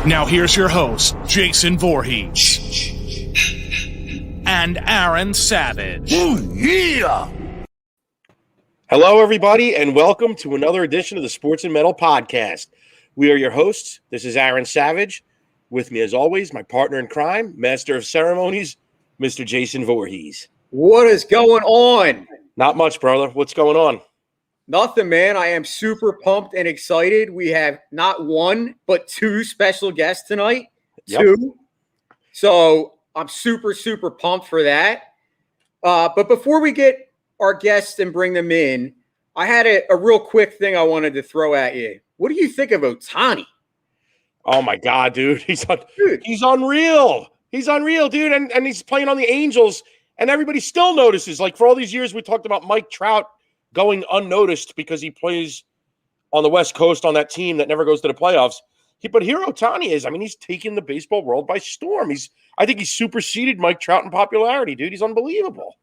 Now here's your host, Jason Voorhees. And Aaron Savage. Oh, yeah! Hello, everybody, and welcome to another edition of the Sports and Metal Podcast. We are your hosts. This is Aaron Savage. With me, as always, my partner in crime, master of ceremonies, Mr. Jason Voorhees. What is going on? Not much, brother. What's going on? Nothing, man. I am super pumped and excited. We have not one, but two special guests tonight. Yep. Two. So I'm super, super pumped for that. But before we get our guests and bring them in, I had a real quick thing I wanted to throw at you. What do you think of Ohtani? Oh, my God, dude. He's unreal. He's unreal, dude. And he's playing on the Angels, and everybody still notices. Like, for all these years, we talked about Mike Trout going unnoticed because he plays on the West Coast on that team that never goes to the playoffs. But here Ohtani is. I mean, he's taken the baseball world by storm. I think he's superseded Mike Trout in popularity, dude. He's unbelievable.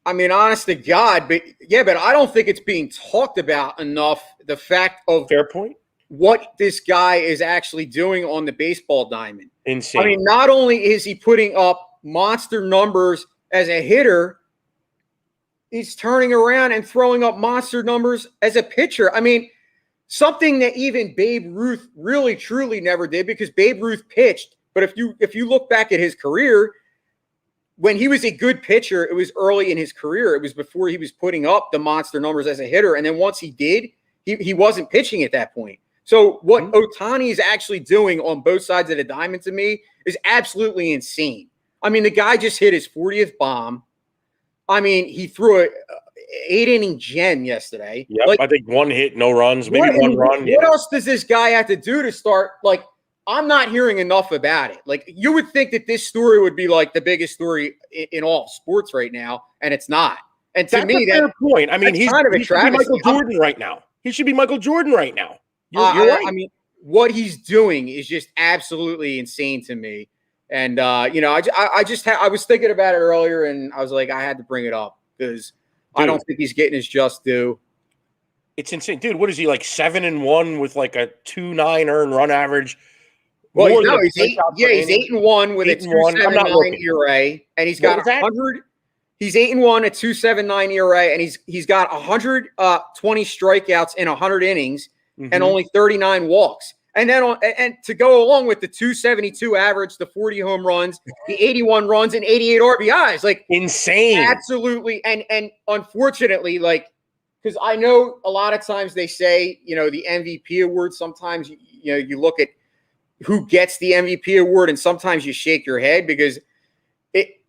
I mean, honest to God, but I don't think it's being talked about enough. The fact of Fair point. What this guy is actually doing on the baseball diamond. Insane. I mean, not only is he putting up monster numbers as a hitter, he's turning around and throwing up monster numbers as a pitcher. I mean, something that even Babe Ruth really, truly never did, because Babe Ruth pitched. But if you look back at his career, when he was a good pitcher, it was early in his career. It was before he was putting up the monster numbers as a hitter. And then once he did, he wasn't pitching at that point. So what Ohtani is actually doing on both sides of the diamond to me is absolutely insane. I mean, the guy just hit his 40th bomb. I mean, he threw a 8-inning gem yesterday. Yep, I think one hit, no runs, maybe one run. What else does this guy have to do to start? Like, I'm not hearing enough about it. Like, you would think that this story would be like the biggest story in all sports right now, and it's not. And to me, that's a fair point. I mean, he should be Michael Jordan right now. He should be Michael Jordan right now. You're right. I mean, what he's doing is just absolutely insane to me. And, I was thinking about it earlier, and I was like, I had to bring it up because I don't think he's getting his just due. It's insane. Dude, what is he, like 7-1 with like a 2.9 earned run average? Well, he's 8-1 with a 2.79 ERA, and he's got 100. He's 8-1 at 2.79 ERA, and he's got 120 strikeouts in 100 innings and only 39 walks. And then and to go along with the 272 average, the 40 home runs, the 81 runs, and 88 RBIs, like insane, absolutely. And unfortunately, like, because I know a lot of times they say, the MVP award. Sometimes you look at who gets the MVP award, and sometimes you shake your head because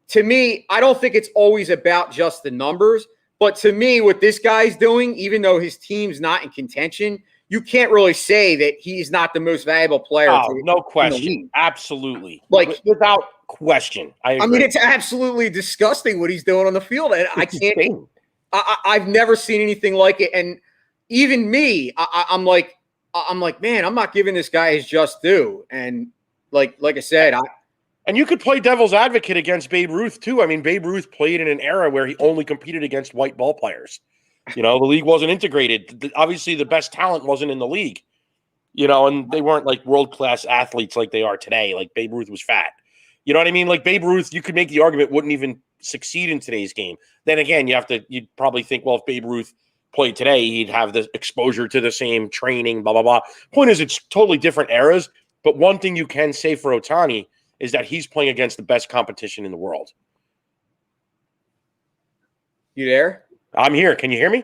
to me, I don't think it's always about just the numbers. But to me, what this guy's doing, even though his team's not in contention, you can't really say that he's not the most valuable player. Oh, no question. Absolutely. Like, without question. I mean, it's absolutely disgusting what he's doing on the field. And I can't, I've never seen anything like it. And even me, I'm like, man, I'm not giving this guy his just due. And like I said, and you could play devil's advocate against Babe Ruth too. I mean, Babe Ruth played in an era where he only competed against white ball players. The league wasn't integrated. Obviously, the best talent wasn't in the league, and they weren't like world-class athletes like they are today. Like Babe Ruth was fat. You know what I mean? Like Babe Ruth, you could make the argument wouldn't even succeed in today's game. Then again, you'd probably think, well, if Babe Ruth played today, he'd have the exposure to the same training, blah, blah, blah. Point is, it's totally different eras. But one thing you can say for Ohtani is that he's playing against the best competition in the world. You there? I'm here. Can you hear me?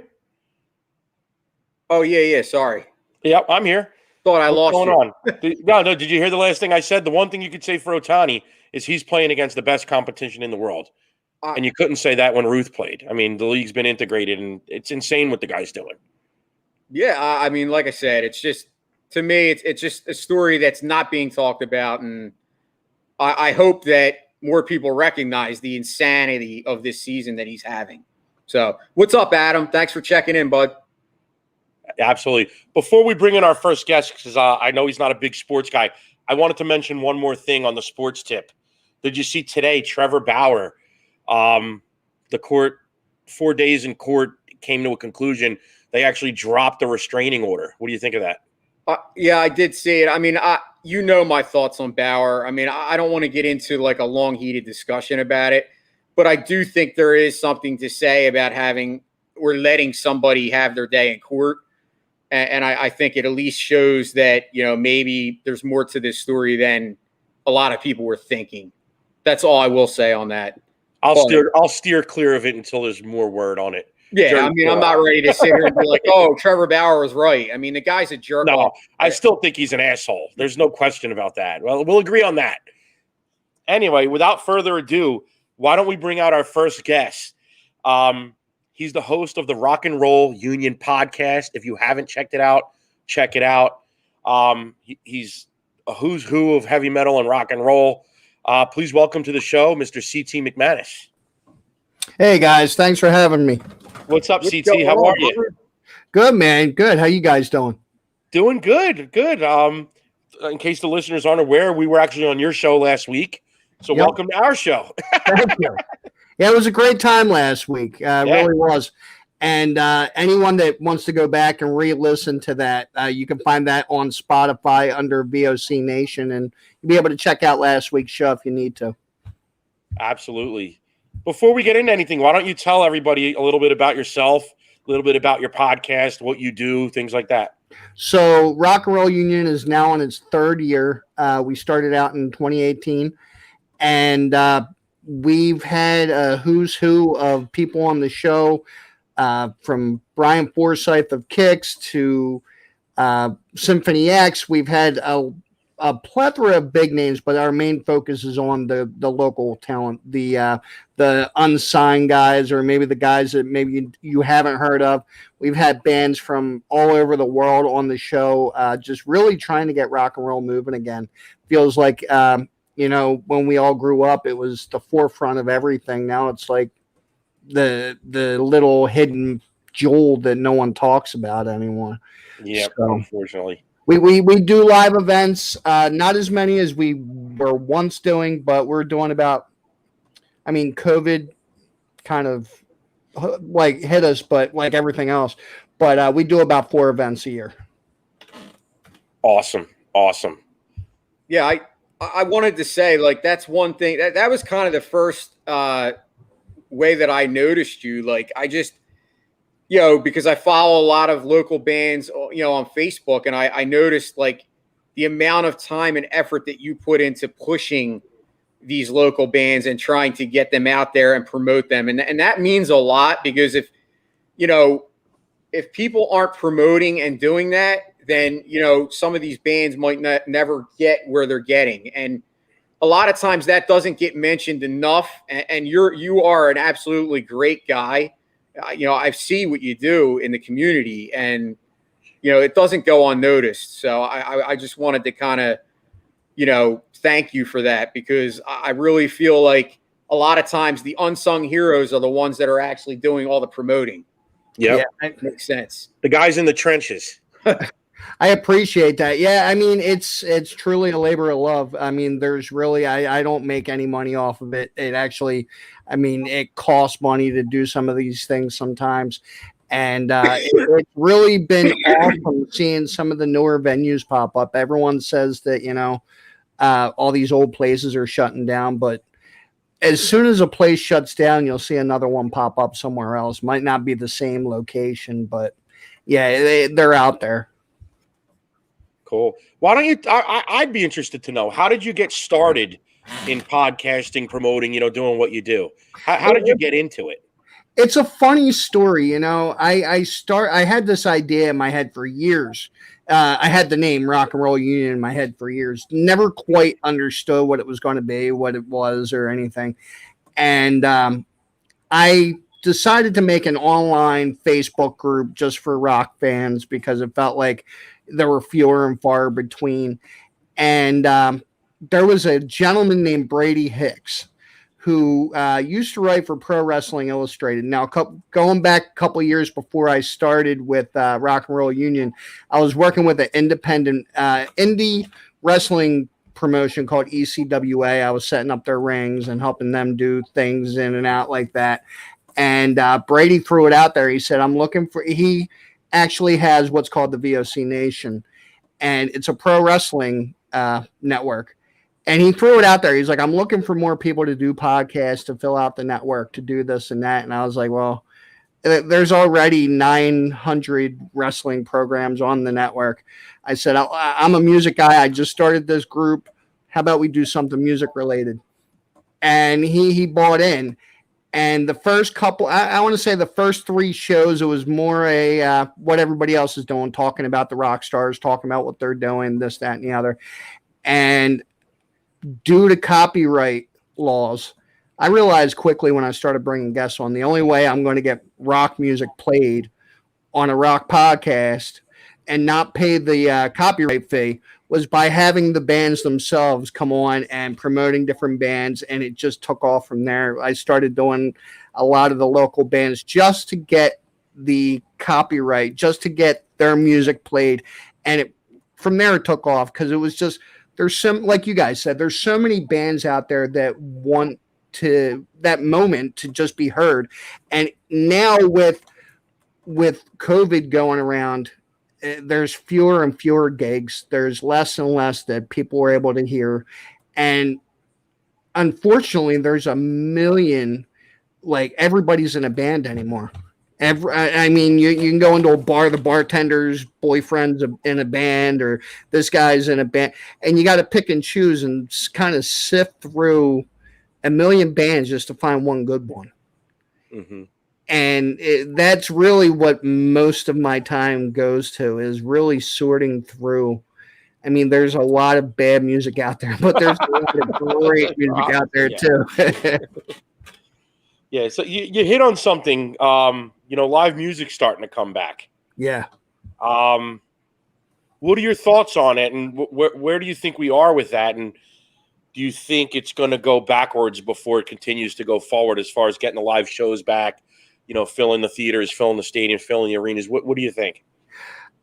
Oh, yeah. Sorry. Yep, I'm here. Thought I lost you. What's going on? No. Did you hear the last thing I said? The one thing you could say for Ohtani is he's playing against the best competition in the world. And you couldn't say that when Ruth played. I mean, the league's been integrated, and it's insane what the guy's doing. Yeah, I mean, like I said, it's just, to me, it's just a story that's not being talked about. And I hope that more people recognize the insanity of this season that he's having. So what's up, Adam? Thanks for checking in, bud. Absolutely. Before we bring in our first guest, because I know he's not a big sports guy, I wanted to mention one more thing on the sports tip. Did you see today Trevor Bauer, the court, 4 days in court, came to a conclusion. They actually dropped the restraining order. What do you think of that? Yeah, I did see it. I mean, you know my thoughts on Bauer. I mean, I don't want to get into like a long heated discussion about it, but I do think there is something to say about letting somebody have their day in court. And I think it at least shows that, maybe there's more to this story than a lot of people were thinking. That's all I will say on that. I'll steer clear of it until there's more word on it. Yeah, I'm not ready to sit here and be like, oh, Trevor Bauer was right. I mean, the guy's a jerk. No, I still think he's an asshole. There's no question about that. Well, we'll agree on that. Anyway, without further ado, why don't we bring out our first guest? He's the host of the Rock and Roll Union podcast. If you haven't checked it out, check it out. He's a who's who of heavy metal and rock and roll. Please welcome to the show, Mr. C.T. McManus. Hey, guys. Thanks for having me. What's up, CT? How are you? Good, man. Good. How you guys doing? Doing good. Good. In case the listeners aren't aware, we were actually on your show last week. So welcome to our show. Thank you. Yeah, it was a great time last week. Really was. And anyone that wants to go back and re-listen to that, you can find that on Spotify under VOC Nation, and you'll be able to check out last week's show if you need to. Absolutely. Before we get into anything, why don't you tell everybody a little bit about yourself, a little bit about your podcast, what you do, things like that. So Rock and Roll Union is now in its third year. We started out in 2018, and we've had a who's who of people on the show, from Brian Forsyth of Kicks to Symphony X. We've had a plethora of big names, but our main focus is on the local talent, the unsigned guys, or maybe the guys that maybe you haven't heard of. We've had bands from all over the world on the show, just really trying to get rock and roll moving again. Feels like, when we all grew up, it was the forefront of everything. Now it's like the little hidden jewel that no one talks about anymore. Yeah, so, unfortunately. We do live events, not as many as we were once doing, but we're doing COVID kind of like hit us, but like everything else. But we do about 4 events a year. Awesome. Yeah, I wanted to say, like, that's one thing. That was kind of the first way that I noticed you. Like, I just, because I follow a lot of local bands, on Facebook, and I noticed like the amount of time and effort that you put into pushing these local bands and trying to get them out there and promote them. And that means a lot, because if people aren't promoting and doing that, then, some of these bands might never get where they're getting. And a lot of times that doesn't get mentioned enough. And you are an absolutely great guy. I see what you do in the community, and, it doesn't go unnoticed. So I just wanted to kind of, thank you for that, because I really feel like a lot of times the unsung heroes are the ones that are actually doing all the promoting. Yep. Yeah, that makes sense. The guys in the trenches. I appreciate that. Yeah, I mean, it's truly a labor of love. I mean, there's really, I don't make any money off of it. It actually, it costs money to do some of these things sometimes. And it's really been awesome seeing some of the newer venues pop up. Everyone says that, all these old places are shutting down, but as soon as a place shuts down, you'll see another one pop up somewhere else. Might not be the same location, but yeah, they're out there. Cool. Why don't you? I'd be interested to know, how did you get started in podcasting, promoting, doing what you do? How did you get into it? It's a funny story. I had this idea in my head for years. I had the name Rock and Roll Union in my head for years. Never quite understood what it was going to be, what it was, or anything. And I decided to make an online Facebook group just for rock fans, because it felt like there were fewer and far between. And there was a gentleman named Brady Hicks who used to write for Pro Wrestling Illustrated. Now, going back a couple years before I started with Rock and Roll Union, I was working with an independent indie wrestling promotion called ECWA. I was setting up their rings and helping them do things in and out like that. And Brady threw it out there. He said, he actually has what's called the VOC Nation. And it's a pro wrestling network. And he threw it out there. He's like, I'm looking for more people to do podcasts, to fill out the network, to do this and that. And I was like, well, there's already 900 wrestling programs on the network. I said, I'm a music guy. I just started this group. How about we do something music related? And he bought in. And the first couple, I want to say the first 3 shows, it was more what everybody else is doing, talking about the rock stars, talking about what they're doing, this, that, and the other. And due to copyright laws, I realized quickly when I started bringing guests on, the only way I'm going to get rock music played on a rock podcast and not pay the copyright fee was by having the bands themselves come on and promoting different bands. And it just took off from there. I started doing a lot of the local bands just to get the copyright, just to get their music played. And from there it took off, because it was just, there's some, like you guys said, there's so many bands out there that want to that moment to just be heard. And now with COVID going around, there's fewer and fewer gigs. There's less and less that people were able to hear. And unfortunately, there's a million, like, everybody's in a band anymore. I mean, you can go into a bar, the bartender's boyfriend's in a band, or this guy's in a band, and you got to pick and choose and kind of sift through a million bands just to find one good one. Mm-hmm. And that's really what most of my time goes to, is really sorting through. I mean, there's a lot of bad music out there, but there's a lot of great music out there too. Yeah, so you hit on something. Live music starting to come back. Yeah. What are your thoughts on it, and where do you think we are with that? And do you think it's going to go backwards before it continues to go forward, as far as getting the live shows back? Filling the theaters, filling the stadium, filling the arenas. What do you think?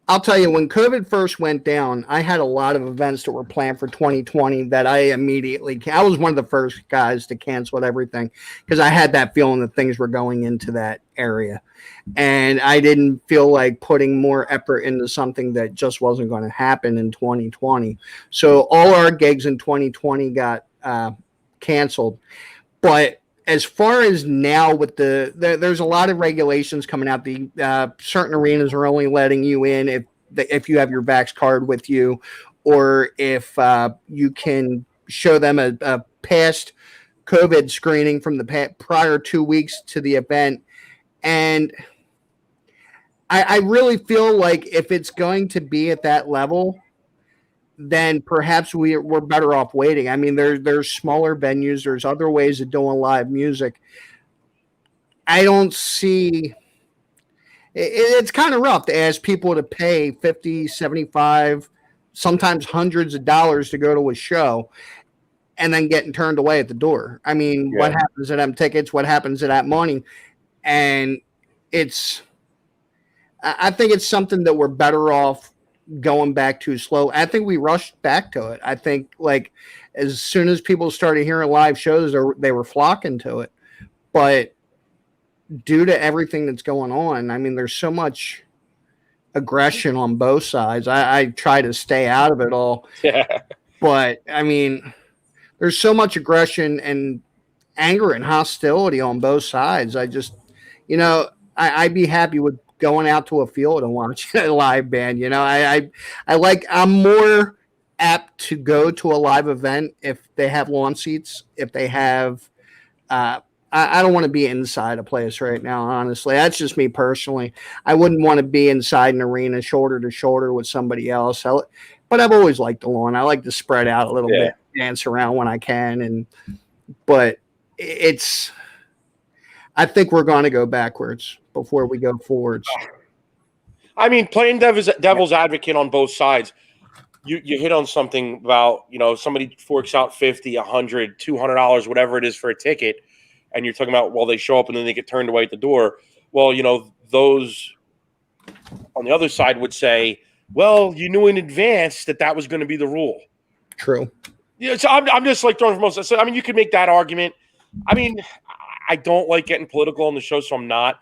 I'll tell you, when COVID first went down, I had a lot of events that were planned for 2020 that I was one of the first guys to cancel everything, because I had that feeling that things were going into that area. And I didn't feel like putting more effort into something that just wasn't going to happen in 2020. So all our gigs in 2020 got canceled. But as far as now, with there's a lot of regulations coming out. The certain arenas are only letting you in if you have your Vax card with you, or if you can show them a past COVID screening from the prior 2 weeks to the event. And I really feel like if it's going to be at that level, then perhaps we're better off waiting. I mean, there's smaller venues. There's other ways of doing live music. I don't see it's kind of rough to ask people to pay 50, 75, sometimes hundreds of dollars to go to a show and then getting turned away at the door. I mean, What happens to them tickets? What happens to that money? And I think it's something that we're better off going back too slow. I think we rushed back to it. I think, like, as soon as people started hearing live shows, they were flocking to it. But due to everything that's going on, I mean, there's so much aggression on both sides. I try to stay out of it all. But I mean, there's so much aggression and anger and hostility on both sides. I just, I'd be happy with going out to a field and watching a live band. I'm more apt to go to a live event if they have lawn seats, if they have, I don't want to be inside a place right now, honestly. That's just me personally. I wouldn't want to be inside an arena shoulder to shoulder with somebody else. But I've always liked the lawn. I like to spread out a little bit, dance around when I can. But I think we're going to go backwards before we go forwards. I mean, playing devil's advocate on both sides, you hit on something about, somebody forks out $50, $100, $200, whatever it is for a ticket, and you're talking about, well, they show up and then they get turned away at the door. Well, those on the other side would say, well, you knew in advance that was going to be the rule. True. Yeah, so I'm just like throwing from most. So, I mean, you could make that argument. I mean, I don't like getting political on the show, so I'm not.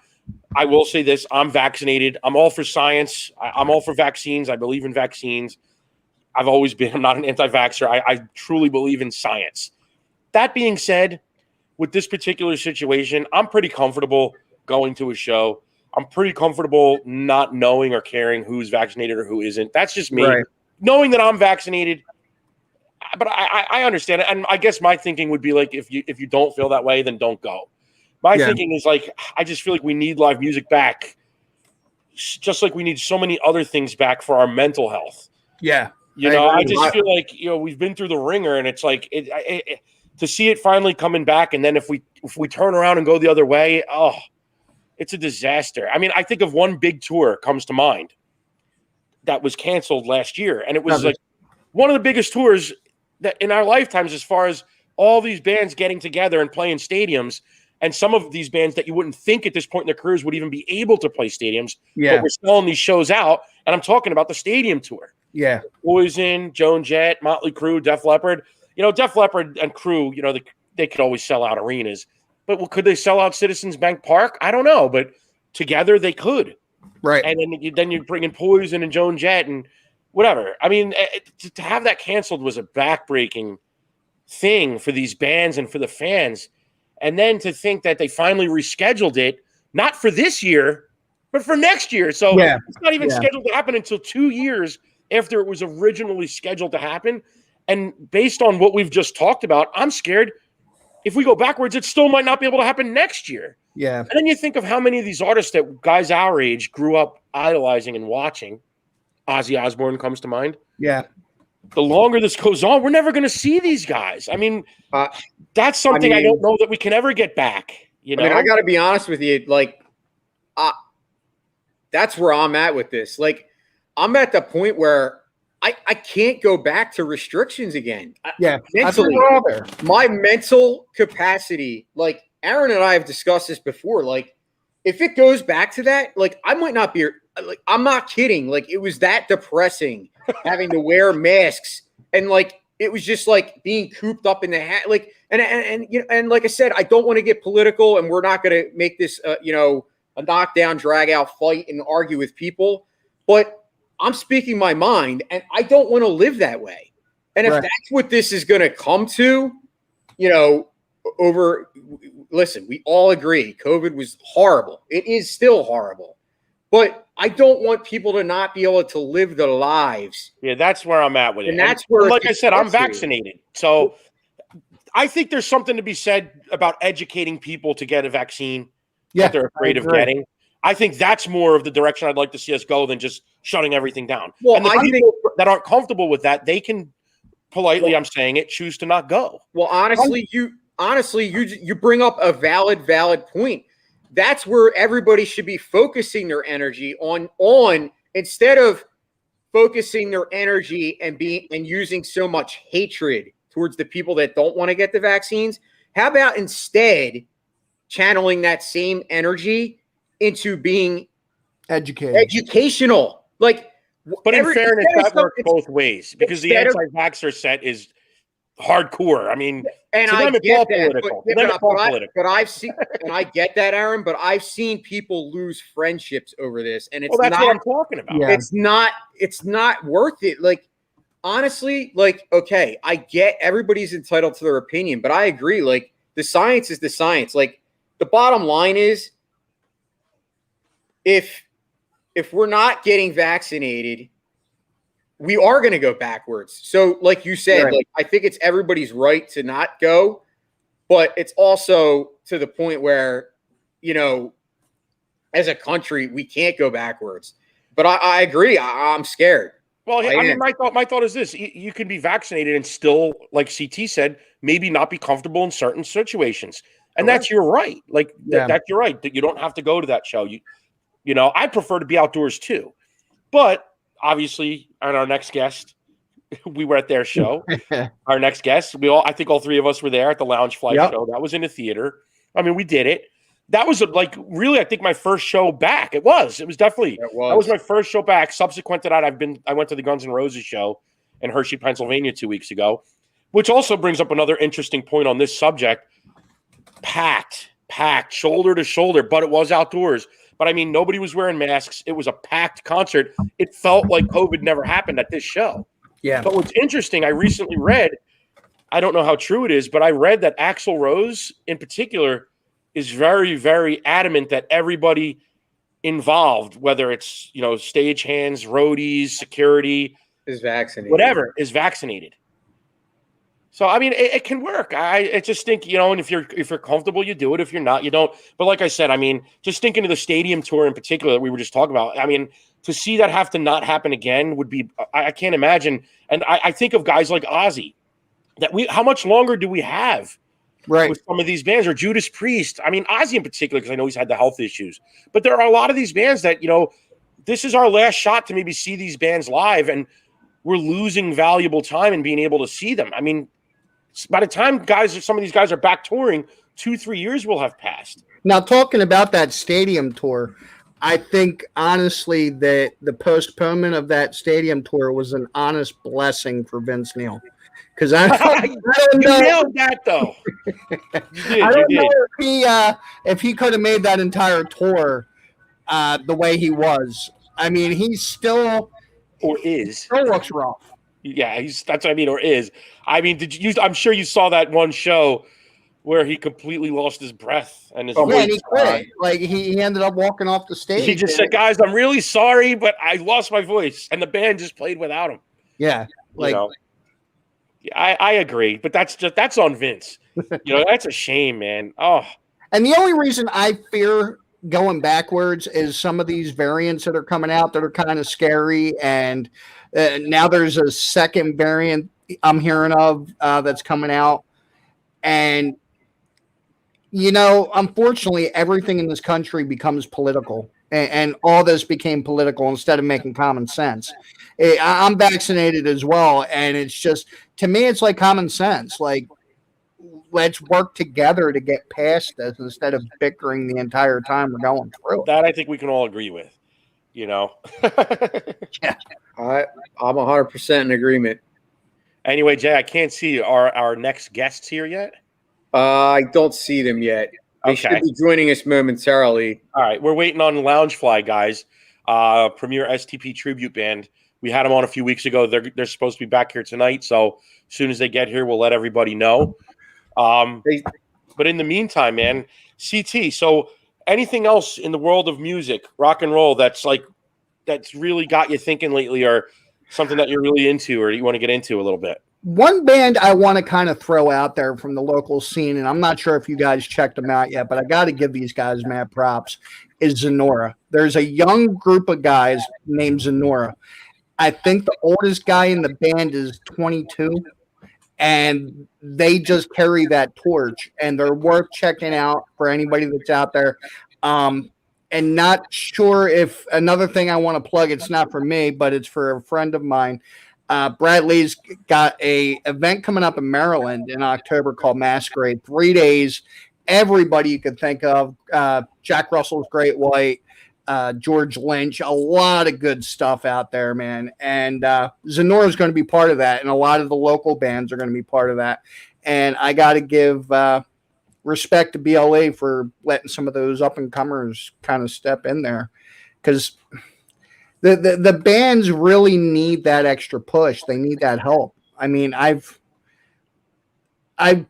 I will say this. I'm vaccinated. I'm all for science. I'm all for vaccines. I believe in vaccines. I've always been. I'm not an anti-vaxxer. I truly believe in science. That being said, with this particular situation, I'm pretty comfortable going to a show. I'm pretty comfortable not knowing or caring who's vaccinated or who isn't. That's just me. Right. Knowing that I'm vaccinated, but I understand it. And I guess my thinking would be like, if you don't feel that way, then don't go. My thinking is like, I just feel like we need live music back, just like we need so many other things back for our mental health. Yeah. I just feel like, we've been through the ringer, and it's like to see it finally coming back. And then if we turn around and go the other way, it's a disaster. I mean, I think of one big tour comes to mind that was canceled last year. And it was like one of the biggest tours that in our lifetimes, as far as all these bands getting together and playing stadiums. And some of these bands that you wouldn't think at this point in their careers would even be able to play stadiums, but we're selling these shows out. And I'm talking about the stadium tour. Yeah. Poison, Joan Jett, Motley Crue, Def Leppard. Def Leppard and Crue, they could always sell out arenas. But could they sell out Citizens Bank Park? I don't know. But together they could. Right. And then you bring in Poison and Joan Jett and whatever. I mean, to have that canceled was a backbreaking thing for these bands and for the fans. And then to think that they finally rescheduled it, not for this year, but for next year. So it's not even scheduled to happen until 2 years after it was originally scheduled to happen. And based on what we've just talked about, I'm scared if we go backwards, it still might not be able to happen next year. Yeah. And then you think of how many of these artists that guys our age grew up idolizing and watching. Ozzy Osbourne comes to mind. Yeah. The longer this goes on, we're never going to see these guys. I mean, that's something I don't know that we can ever get back. I got to be honest with you. Like, that's where I'm at with this. Like, I'm at the point where I can't go back to restrictions again. Mentally, my mental capacity, like Aaron and I have discussed this before. Like, if it goes back to that, like, I might not be like, I'm not kidding. Like, it was that depressing having to wear masks, and like, it was just like being cooped up in the hat. Like, and like I said, I don't want to get political, and we're not going to make this, a knockdown, drag out fight and argue with people, but I'm speaking my mind, and I don't want to live that way. And if that's what this is going to come to, listen, we all agree COVID was horrible. It is still horrible, but I don't want people to not be able to live their lives. Yeah, that's where I'm at with it. And that's where, like I said, I'm vaccinated. So I think there's something to be said about educating people to get a vaccine that they're afraid of getting. I think that's more of the direction I'd like to see us go than just shutting everything down. Well, and the people that aren't comfortable with that, they can politely, I'm saying it, choose to not go. Well, honestly, you bring up a valid point. That's where everybody should be focusing their energy on instead of focusing their energy and using so much hatred towards the people that don't want to get the vaccines. How about instead channeling that same energy into being educational? Like, but in fairness, that works both ways, because the anti-vaxxer set is hardcore. I mean, and I get that, but I've seen, and I get that, Aaron, but I've seen people lose friendships over this, and it's that's what I'm talking about. Yeah. It's not worth it. Like, honestly, like, okay, I get everybody's entitled to their opinion, but I agree. Like, the science is the science. Like, the bottom line is, if we're not getting vaccinated, we are going to go backwards. So like you said, like, I think it's everybody's right to not go, but it's also to the point where, as a country, we can't go backwards. But I agree. I'm scared. Well, I mean, my thought is this: you can be vaccinated and still, like CT said, maybe not be comfortable in certain situations. And that's your right. Like, that's your right. That you don't have to go to that show. I prefer to be outdoors too. But obviously, on our next guest, we were at their show. Our next guest, I think all three of us were there at the LoungeFly show. That was in a theater. I mean, we did it. That was really, I think, my first show back. It was definitely, that was my first show back. Subsequent to that, I went to the Guns N' Roses show in Hershey, Pennsylvania 2 weeks ago, which also brings up another interesting point on this subject. Packed, shoulder to shoulder, but it was outdoors. But I mean, nobody was wearing masks. It was a packed concert. It felt like COVID never happened at this show. Yeah. But what's interesting, I recently read, I don't know how true it is, but I read that Axl Rose in particular is very, very adamant that everybody involved, whether it's, stagehands, roadies, security, Is vaccinated. whatever, is vaccinated. So, I mean, it can work. I just think, and if you're comfortable, you do it. If you're not, you don't. But like I said, I mean, just thinking of the stadium tour in particular that we were just talking about, I mean, to see that have to not happen again would be, I can't imagine. And I think of guys like Ozzy, how much longer do we have with some of these bands, or Judas Priest? I mean, Ozzy in particular, because I know he's had the health issues. But there are a lot of these bands that, this is our last shot to maybe see these bands live, and we're losing valuable time in being able to see them. I mean, by the time some of these guys are back touring, 2-3 years will have passed. Now, talking about that stadium tour, I think honestly that the postponement of that stadium tour was an honest blessing for Vince Neil. Because I don't know. You nailed that, though. I don't know if he could have made that entire tour the way he was. I mean, he still looks rough. Yeah, that's what I mean, or is. I mean, I'm sure you saw that one show where he completely lost his breath and his voice. And he quit. Like he ended up walking off the stage. He just said, "Guys, I'm really sorry, but I lost my voice," and the band just played without him. Yeah, I agree, but that's on Vince. That's a shame, man. Oh, and the only reason I fear going backwards is some of these variants that are coming out that are kind of scary, and now there's a second variant I'm hearing of that's coming out, and unfortunately, everything in this country becomes political, and all this became political instead of making common sense. I'm vaccinated as well, and it's just, to me, it's like common sense. Like, let's work together to get past this instead of bickering the entire time we're going through it. That I think we can all agree with. Yeah. I'm 100% in agreement. Anyway, Jay, I can't see our next guests here yet. I don't see them yet. They should be joining us momentarily. All right, we're waiting on LoungeFly, guys. Premier STP tribute band. We had them on a few weeks ago. They're supposed to be back here tonight. So as soon as they get here, we'll let everybody know. But in the meantime, man, CT. So anything else in the world of music, rock and roll, that's really got you thinking lately, or something that you're really into, or you want to get into a little bit? One band I want to kind of throw out there from the local scene, and I'm not sure if you guys checked them out yet, but I got to give these guys mad props, is Zenora. There's a young group of guys named Zenora. I think the oldest guy in the band is 22, and they just carry that torch, and they're worth checking out for anybody that's out there. And not sure if another thing I want to plug, it's not for me, but it's for a friend of mine. Bradley's got a event coming up in Maryland in October called Masquerade. 3 days. Everybody you could think of. Jack Russell's Great White, George Lynch, a lot of good stuff out there, man. And Zenora is going to be part of that, and a lot of the local bands are going to be part of that. And I got to give respect to BLA for letting some of those up-and-comers kind of step in there, because the bands really need that extra push. They need that help. I mean, I've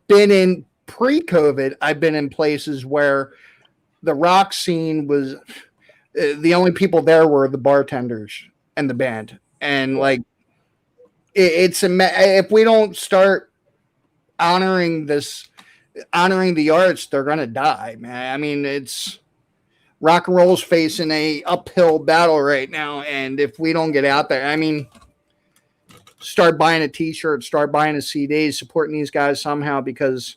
been in pre-COVID, I've been in places where the rock scene was the only people there were the bartenders and the band. And like, if we don't start honoring the arts, they're going to die, man. I mean, it's rock and roll's facing a uphill battle right now. And if we don't get out there, I mean, start buying a t-shirt, start buying a CD, supporting these guys somehow, because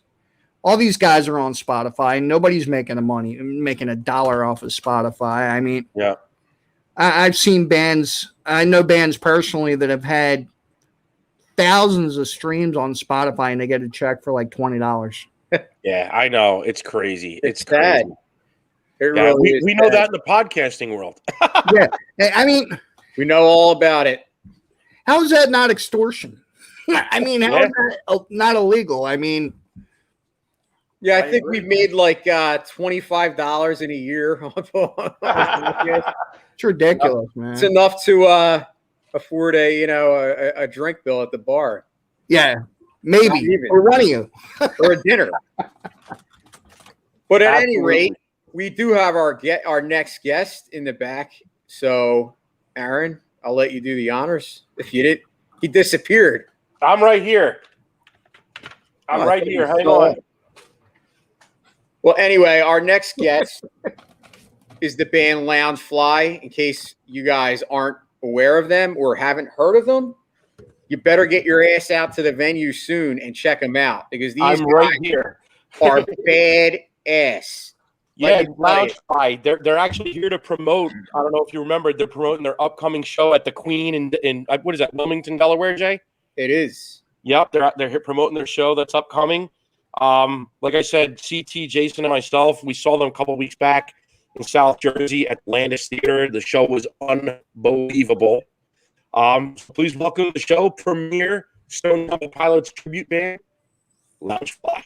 all these guys are on Spotify. Nobody's making $1 off of Spotify. I mean, yeah, I've seen bands. I know bands personally that have had thousands of streams on Spotify, and they get a check for like $20. Yeah, I know. It's crazy. It's sad. crazy. It really is. We know that in the podcasting world. Yeah, I mean, we know all about it. How is that not extortion? I mean, how is that not illegal? I mean, yeah, I think we've made like $25 in a year. It's ridiculous, man. It's enough to afford a drink bill at the bar Yeah, Not maybe even. or one of you. or a dinner. But at any Absolutely. rate, we do have our next guest in the back. So, Aaron, I'll let you do the honors. If you did, he disappeared. I'm right here. I'm Oh, I right thought here. you Hang saw on. it. Well, anyway, our next guest is the band LoungeFly. In case you guys aren't aware of them or haven't heard of them, you better get your ass out to the venue soon and check them out because these I'm right here. are bad ass. Yeah, Let me tell you. LoungeFly. They're actually here to promote. I don't know if you remember. They're promoting their upcoming show at the Queen in what is that, Wilmington, Delaware, Jay? It is. Yep, they're here promoting their show that's upcoming. Like I said, CT, Jason, and myself, we saw them a couple weeks back in South Jersey at Landis Theater. The show was unbelievable. So please welcome to the show premier Stone Temple Pilots tribute band, LoungeFly.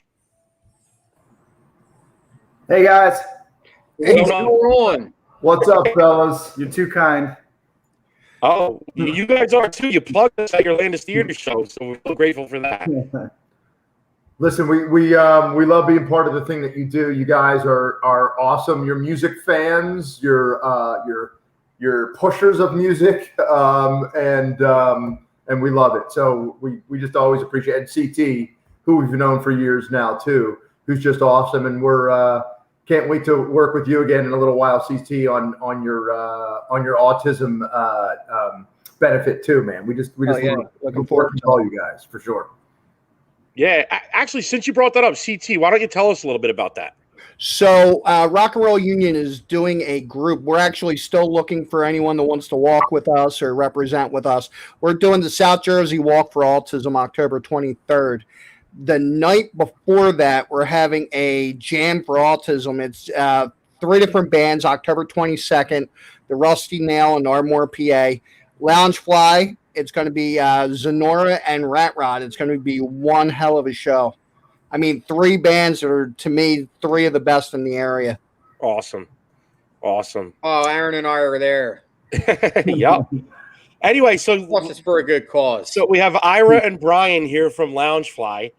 Hey guys, What's on? going on? what's up, fellas? You're too kind. Oh, you guys are too. You plugged us at your Landis Theater show, so we're so grateful for that. Listen, we love being part of the thing that you do. You guys are awesome. You're music fans. You're pushers of music, and we love it. So we just always appreciate it. And CT, who we've known for years now too, who's just awesome, and we're can't wait to work with you again in a little while, CT, on your autism benefit too, man. We just looking forward to all you guys for sure. Yeah, actually, since you brought that up, CT, why don't you tell us a little bit about that? So Rock and Roll Union is doing a group. We're actually still looking for anyone that wants to walk with us or represent with us. We're doing the South Jersey Walk for Autism October 23rd. The night before that, we're having a jam for autism. It's 3 different bands, October 22nd, the Rusty Nail in Ardmore, PA. LoungeFly, it's going to be Zenora and Rat Rod. It's going to be one hell of a show. I mean, 3 bands that are, to me, 3 of the best in the area. Awesome. Oh, Aaron and I are there. Yep. Anyway, Plus, it's for a good cause. So we have Ira and Brian here from LoungeFly.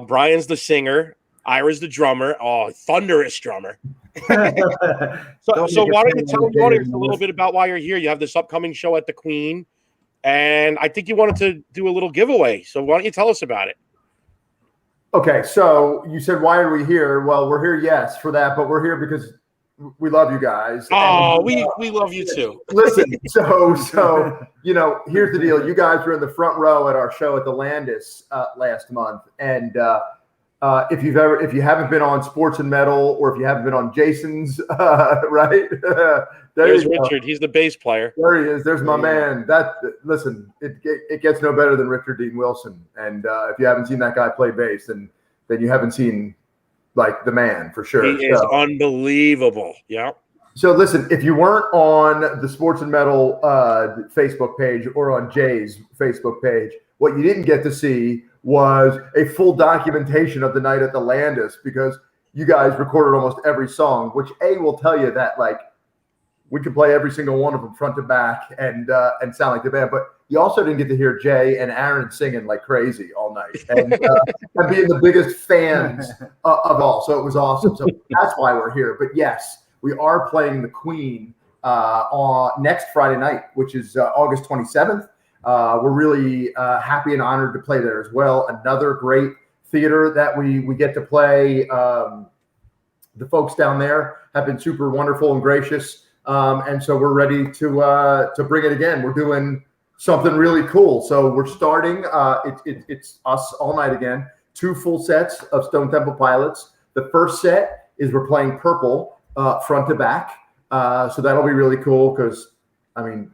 Brian's the singer. Ira's the drummer. Oh, thunderous drummer. So why don't you tell the audience a little bit about why you're here? You have this upcoming show at the Queen, and I think you wanted to do a little giveaway. So why don't you tell us about it? Okay, so you said, why are we here? Well, we're here, yes, for that, but we're here because we love you guys. Oh, and, we love you too. Listen, so here's the deal. You guys were in the front row at our show at the Landis last month, and if you haven't been on Sports and Metal, or if you haven't been on Jason's, right? There's Richard. He's the bass player. There he is. There's my man. Listen, it gets no better than Richard Dean Wilson. And if you haven't seen that guy play bass, then you haven't seen like the man for sure. He is unbelievable. Yeah. So listen, if you weren't on the Sports and Metal Facebook page or on Jay's Facebook page, what you didn't get to see was a full documentation of the night at the Landis, because you guys recorded almost every song, which will tell you that like we could play every single one of them front to back and sound like the band. But you also didn't get to hear Jay and Aaron singing like crazy all night and being the biggest fans of all. So it was awesome. So that's why we're here. But yes, we are playing the Queen on next Friday night, which is August 27th. We're really happy and honored to play there as well. Another great theater that we get to play. The folks down there have been super wonderful and gracious. And so we're ready to bring it again. We're doing something really cool. So we're starting, it's us all night again, 2 full sets of Stone Temple Pilots. The first set is we're playing Purple front to back. So that'll be really cool because, I mean,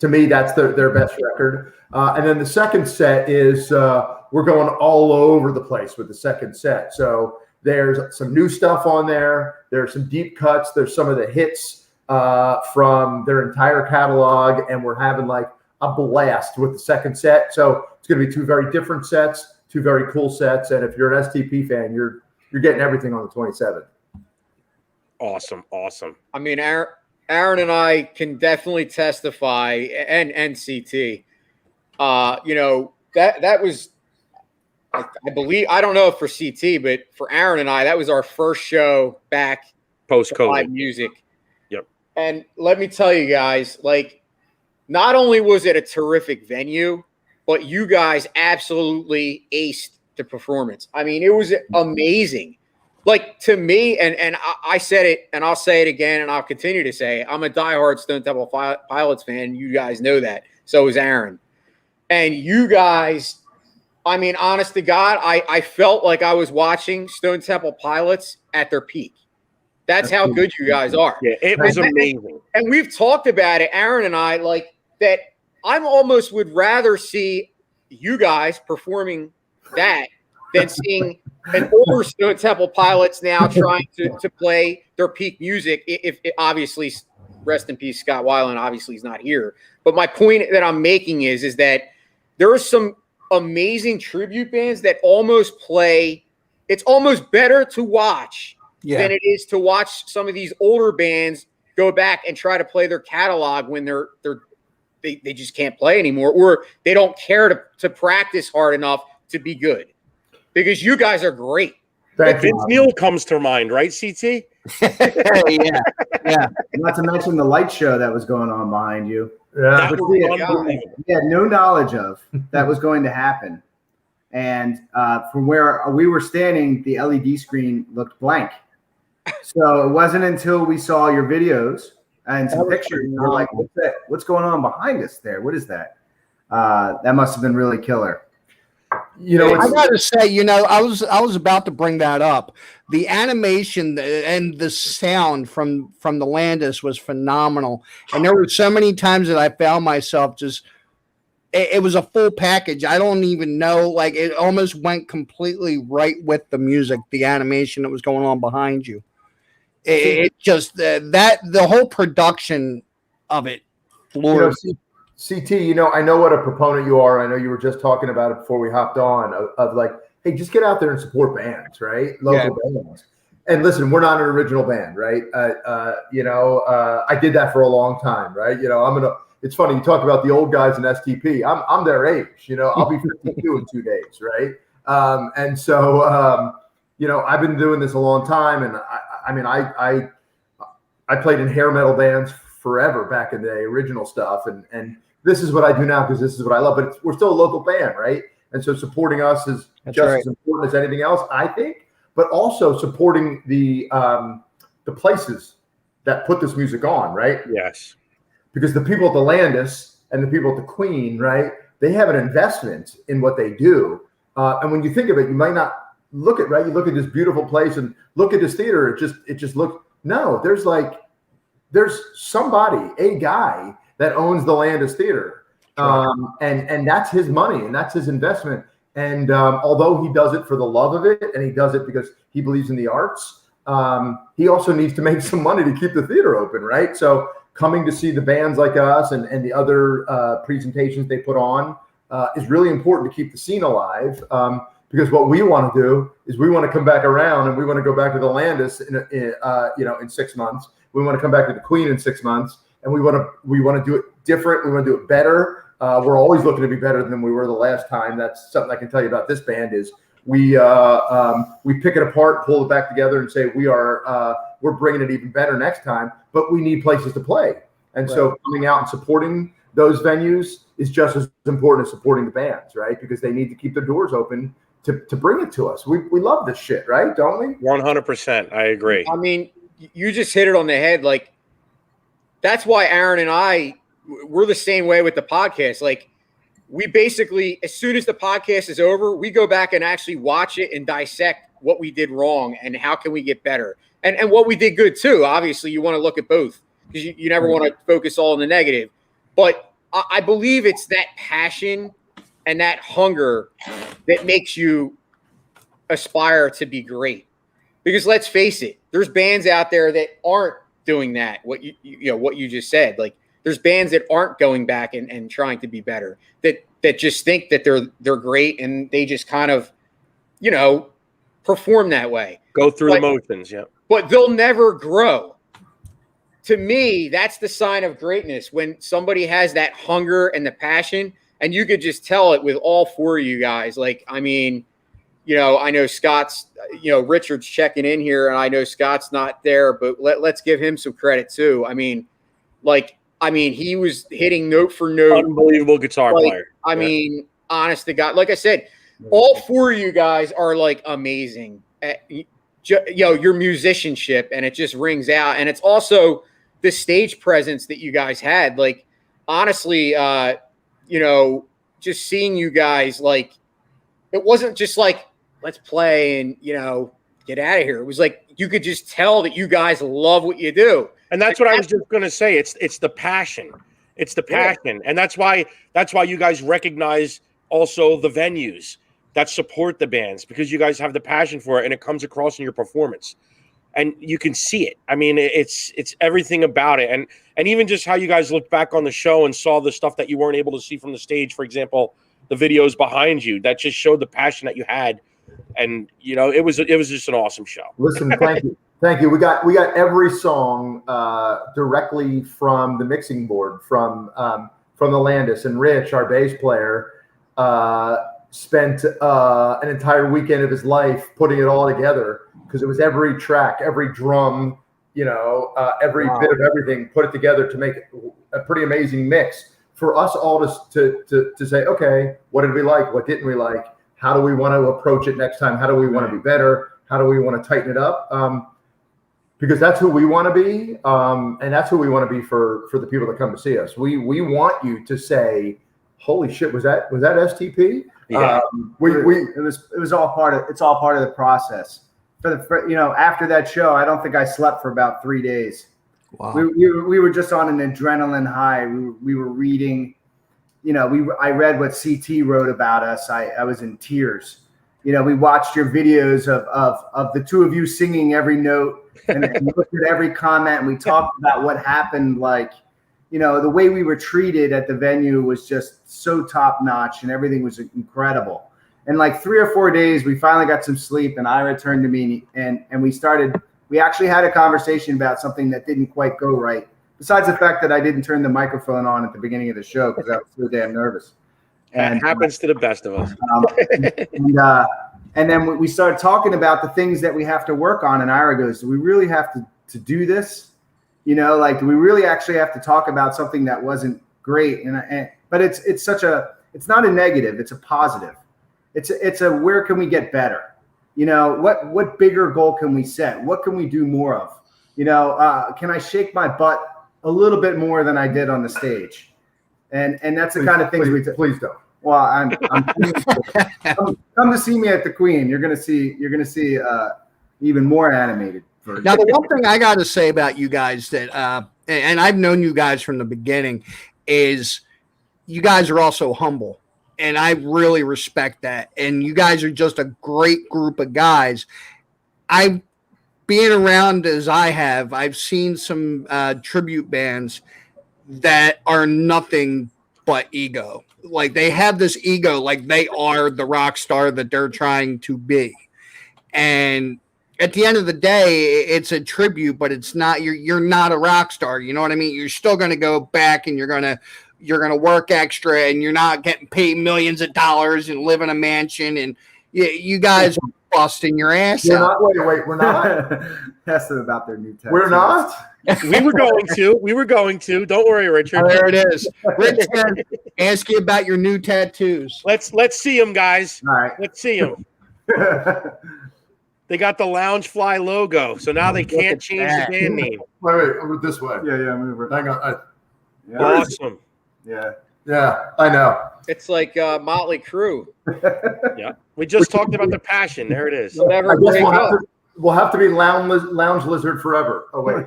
to me, that's their best record. And then the second set is we're going all over the place with the second set. So there's some new stuff on there. There's some deep cuts. There's some of the hits from their entire catalog. And we're having like a blast with the second set. So it's going to be 2 very different sets, 2 very cool sets. And if you're an STP fan, you're getting everything on the 27th. Awesome. I mean, Aaron, Aaron and I can definitely testify, and CT. That was, I believe, I don't know for CT, but for Aaron and I, that was our first show back Post-COVID. live music. Yep. And let me tell you guys, like, not only was it a terrific venue, but you guys absolutely aced the performance. I mean, it was amazing. Like, to me, and I said it, and I'll say it again, and I'll continue to say it, I'm a diehard Stone Temple Pilots fan. You guys know that. So is Aaron. And you guys, I mean, honest to God, I felt like I was watching Stone Temple Pilots at their peak. That's how good you guys are. Yeah, it was amazing. And we've talked about it, Aaron and I, like that. I'm almost would rather see you guys performing that than seeing an older Stone Temple Pilots now trying to play their peak music. If obviously, rest in peace, Scott Weiland. Obviously, he's not here. But my point that I'm making is that there are some amazing tribute bands that almost play. It's almost better to watch than it is to watch some of these older bands go back and try to play their catalog when they just can't play anymore, or they don't care to practice hard enough to be good. Because you guys are great. Vince Neil comes to mind, right, CT? yeah. Not to mention the light show that was going on behind you. Yeah. Yeah, no knowledge of that was going to happen. And from where we were standing, the LED screen looked blank. So it wasn't until we saw your videos and some pictures, we were like, what's that? What's going on behind us there? What is that? That must have been really killer. You know, I gotta say, I was about to bring that up. The animation and the sound from the Landis was phenomenal, and there were so many times that I found myself just. It was a full package. I don't even know. Like, it almost went completely right with the music, the animation that was going on behind you. It just the whole production of it floored. CT, I know what a proponent you are. I know you were just talking about it before we hopped on of like, hey, just get out there and support bands, right? Local bands. And listen, we're not an original band, right? I did that for a long time, right? It's funny, you talk about the old guys in STP. I'm their age, I'll be 52 in 2 days, right? I've been doing this a long time, and I played in hair metal bands forever back in the day, original stuff, and this is what I do now because this is what I love. But we're still a local band, right? And so supporting us is as important as anything else, I think. But also supporting the places that put this music on, right? Yes. Because the people at the Landis and the people at the Queen, right? They have an investment in what they do, and when you think of it, you might not look at You look at this beautiful place and look at this theater. It just looks. No, there's somebody, a guy that owns the Landis Theater, and that's his money and that's his investment. And although he does it for the love of it and he does it because he believes in the arts, he also needs to make some money to keep the theater open, right? So coming to see the bands like us and the other presentations they put on is really important to keep the scene alive. Because what we want to do is we want to come back around and we want to go back to the Landis in 6 months. We want to come back to the Queen in 6 months, and we want to do it different. We want to do it better. We're always looking to be better than we were the last time. That's something I can tell you about this band is we pick it apart, pull it back together, and say we're bringing it even better next time. But we need places to play, and so coming out and supporting those venues is just as important as supporting the bands, right? Because they need to keep their doors open to bring it to us. We love this shit, right? Don't we? 100%. I agree. I mean, you just hit it on the head. Like, that's why Aaron and I, we're the same way with the podcast. Like, we basically, as soon as the podcast is over, we go back and actually watch it and dissect what we did wrong and how can we get better. And what we did good too. Obviously, you want to look at both because you never want to focus all on the negative. But I believe it's that passion and that hunger that makes you aspire to be great. Because let's face it, there's bands out there that aren't doing that. What you just said, like there's bands that aren't going back and trying to be better. That just think that they're great and they just kind of, perform that way. Go through the motions, yeah. But they'll never grow. to me, that's the sign of greatness when somebody has that hunger and the passion, and you could just tell it with all four of you guys. Like, I mean, you know, I know Scott's, you know, Richard's checking in here, and I know Scott's not there, but let's give him some credit too. I mean, he was hitting note for note. Unbelievable guitar player. I mean, honest to God, like I said, all four of you guys are like amazing at, you know, your musicianship, and it just rings out. And it's also the stage presence that you guys had. Like, honestly, you know, just seeing you guys, like, it wasn't just like, let's play and, you know, get out of here. It was like, you could just tell that you guys love what you do. And that's what I was just going to say. It's the passion. It's the passion. Yeah. And that's why you guys recognize also the venues that support the bands, because you guys have the passion for it, and it comes across in your performance. And you can see it. I mean, it's everything about it. And even just how you guys looked back on the show and saw the stuff that you weren't able to see from the stage, for example, the videos behind you, that just showed the passion that you had. And, you know, it was just an awesome show. Listen, thank you. Thank you. We got every song directly from the mixing board from the Landis, and Rich, our bass player, spent an entire weekend of his life putting it all together, because it was every track, every drum, you know, every bit of everything, put it together to make a pretty amazing mix for us all to say, okay, what did we like? What didn't we like? How do we want to approach it next time? How do we want to be better? How do we want to tighten it up? Because that's who we want to be, and that's who we want to be for the people that come to see us. We want you to say, "Holy shit, was that STP?" Yeah, it was all part of the process. You know, after that show, I don't think I slept for about 3 days. Wow. We were just on an adrenaline high. We were reading, you know, I read what CT wrote about us. I was in tears. You know, we watched your videos of the two of you singing every note and looked at every comment, and we talked about what happened. Like, you know, the way we were treated at the venue was just so top notch, and everything was incredible. And like 3 or 4 days, we finally got some sleep, and I returned to me, and we actually had a conversation about something that didn't quite go right. Besides the fact that I didn't turn the microphone on at the beginning of the show because I was so damn nervous. And that happens to the best of us. And then we started talking about the things that we have to work on. And Ira goes, do we really have to do this? You know, like, do we really actually have to talk about something that wasn't great? But it's not a negative. It's a positive. It's a where can we get better? You know, what bigger goal can we set? What can we do more of? You know, can I shake my butt a little bit more than I did on the stage? And that's the kind of things please don't. Well, I'm come to see me at the Queen. You're gonna see even more animated version. Now, the one thing I got to say about you guys that, and I've known you guys from the beginning, is you guys are also humble, and I really respect that. And you guys are just a great group of guys. Being around as I have, I've seen some tribute bands that are nothing but ego. Like, they have this ego, like they are the rock star that they're trying to be. And at the end of the day, it's a tribute, but it's not, you're not a rock star. You know what I mean? You're still going to go back, and you're going to work extra, and you're not getting paid millions of dollars and live in a mansion. And you guys are busting your ass out. Wait, we're not. Ask them about their new tattoos. We're not. We were going to. Don't worry, Richard. Oh, there it is. Richard, ask you about your new tattoos. Let's see them, guys. All right. Let's see them. They got the LoungeFly logo, so now they can't change the band name. Wait, this way. Yeah, move it. Hang on. Awesome. Yeah, I know. It's like Motley Crue. Yeah, we just talked about the passion. There it is. Never break up. We'll have to be lounge lizard forever. Oh wait.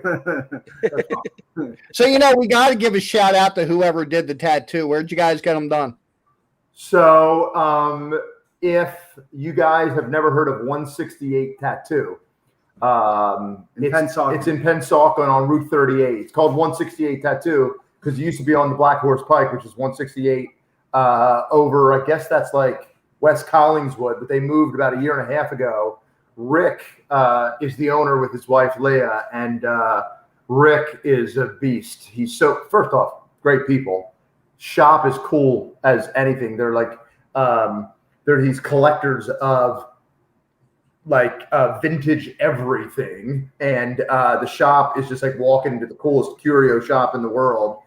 So, you know, we got to give a shout out to whoever did the tattoo. Where'd you guys get them done? So, if you guys have never heard of 168 Tattoo, it's in Pensacola on Route 38. It's called 168 Tattoo because it used to be on the Black Horse Pike, which is 168 over, I guess that's like West Collingswood, but they moved about a year and a half ago. Rick is the owner with his wife, Leah, and Rick is a beast. He's first off, great people. Shop is cool as anything. They're like, they're these collectors of like vintage everything. And the shop is just like walking into the coolest curio shop in the world.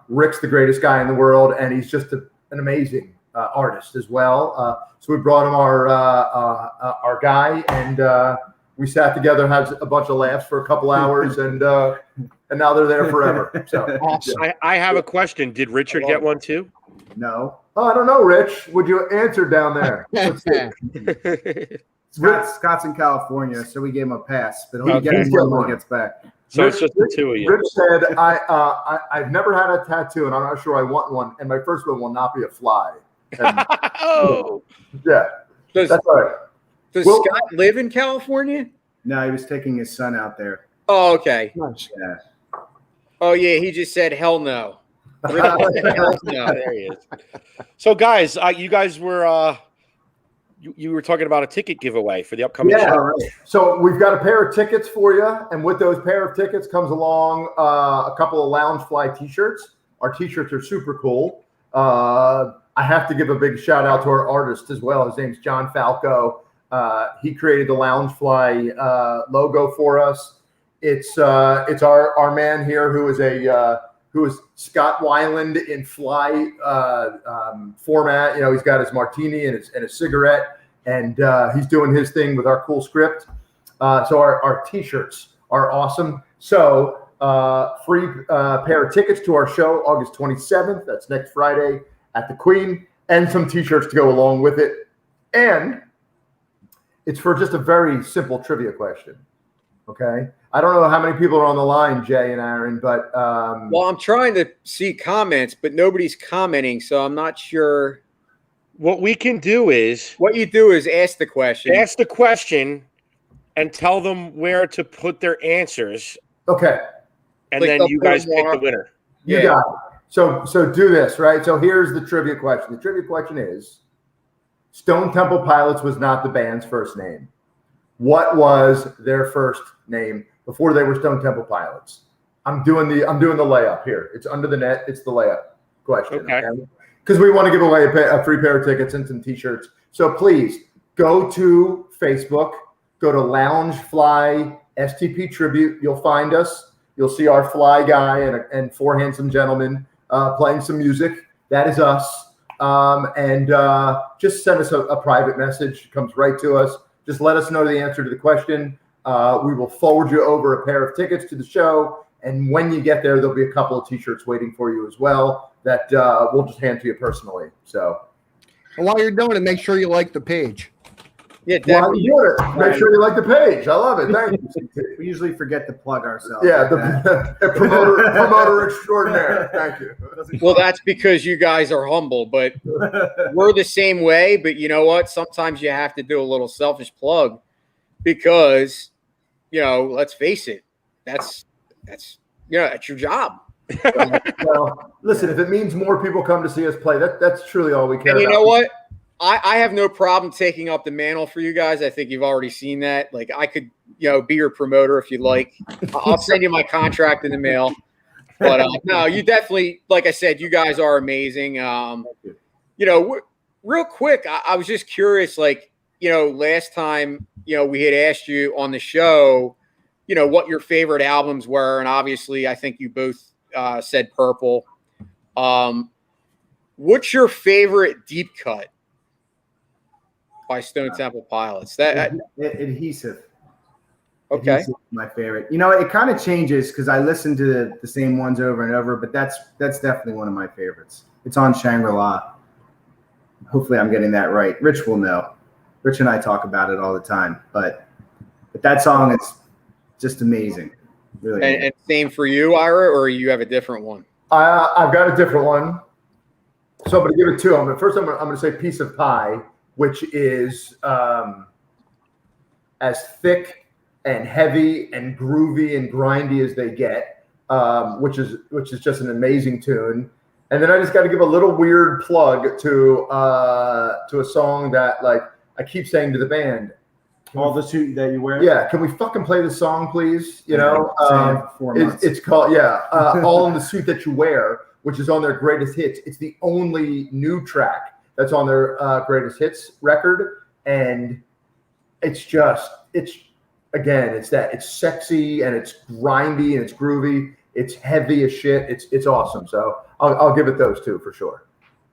Rick's the greatest guy in the world, and he's just an amazing artist as well. So we brought him our guy, and we sat together, had a bunch of laughs for a couple hours, and now they're there forever. So Awesome. I have a question. Did Richard get one too? No. Oh, I don't know, Rich. Would you answer down there? Let's see. Scott's in California, so we gave him a pass, but he'll get He's one got when one. he gets back. So it's just the two of you. Rich said, I've never had a tattoo, and I'm not sure I want one, and my first one will not be a fly. And, Oh, yeah, Does, that's all right. does Well- Scott live in California? No, he was taking his son out there. Oh, okay. Nice. Yeah. Oh, yeah. He just said, hell no. Hell no. there he is. So, guys, you guys were you were talking about a ticket giveaway for the upcoming Yeah. show. All right. So we've got a pair of tickets for you, and with those pair of tickets comes along a couple of LoungeFly T-shirts. Our T-shirts are super cool. I have to give a big shout out to our artist as well. His name's John Falco. He created the LoungeFly logo for us. It's our man here who is Scott Weiland in fly format. You know, he's got his martini and his cigarette, and he's doing his thing with our cool script. So our T-shirts are awesome. So free pair of tickets to our show August 27th. That's next Friday at the Queen, and some T-shirts to go along with it. And it's for just a very simple trivia question. Okay. I don't know how many people are on the line, Jay and Aaron, but Well, I'm trying to see comments, but nobody's commenting, so I'm not sure. What we can do is What you do is ask the question. ask the question and tell them where to put their answers, okay. and Like then they'll you put guys them pick on- the winner. You Yeah. got it. So do this, right? So here's the trivia question. The trivia question is, Stone Temple Pilots was not the band's first name. What was their first name before they were Stone Temple Pilots? I'm doing the layup here. It's under the net. It's the layup question. Okay. Because we want to give away a free pair of tickets and some T-shirts. So please go to Facebook, go to LoungeFly STP Tribute. You'll find us. You'll see our fly guy and four handsome gentlemen playing some music. That is us. And just send us a private message. It comes right to us. Just let us know the answer to the question. We will forward you over a pair of tickets to the show. And when you get there, there'll be a couple of T-shirts waiting for you as well that we'll just hand to you personally. So And while you're doing it, make sure you like the page. Yeah, while definitely. you do it, make sure you like the page. I love it. Thank you. We usually forget to plug ourselves. Yeah, like that. the promoter extraordinaire. Thank you. Well, that's because you guys are humble, but we're the same way. But you know what? Sometimes you have to do a little selfish plug because, let's face it, that's your job. Well, listen, if it means more people come to see us play, that's truly all we care And you about. know what? I have no problem taking up the mantle for you guys. I think you've already seen that. Like I could, be your promoter if you'd like. I'll send you my contract in the mail. But no, you definitely, like I said, you guys are amazing. Real quick, I was just curious, last time, we had asked you on the show, what your favorite albums were. And obviously, I think you both said Purple. What's your favorite deep cut by Stone Temple Pilots? Adhesive. Okay. Adhesive is my favorite. It kind of changes because I listen to the same ones over and over, but that's definitely one of my favorites. It's on Shangri-La. Hopefully I'm getting that right. Rich will know. Rich and I talk about it all the time, but that song is just amazing. Really. And same for you, Ira, or you have a different one? I've got a different one. So I'm going to give it two. First, I'm going to say Piece of Pie, which is as thick and heavy and groovy and grindy as they get, which is just an amazing tune. And then I just got to give a little weird plug to a song that I keep saying to the band, All the suit that you wear. Yeah, can we fucking play the song, please? You know, for 4 months. it's called All in the Suit That You Wear, which is on their greatest hits. It's the only new track that's on their greatest hits record, and it's sexy and it's grindy and it's groovy. It's heavy as shit. It's awesome. So I'll give it those two for sure.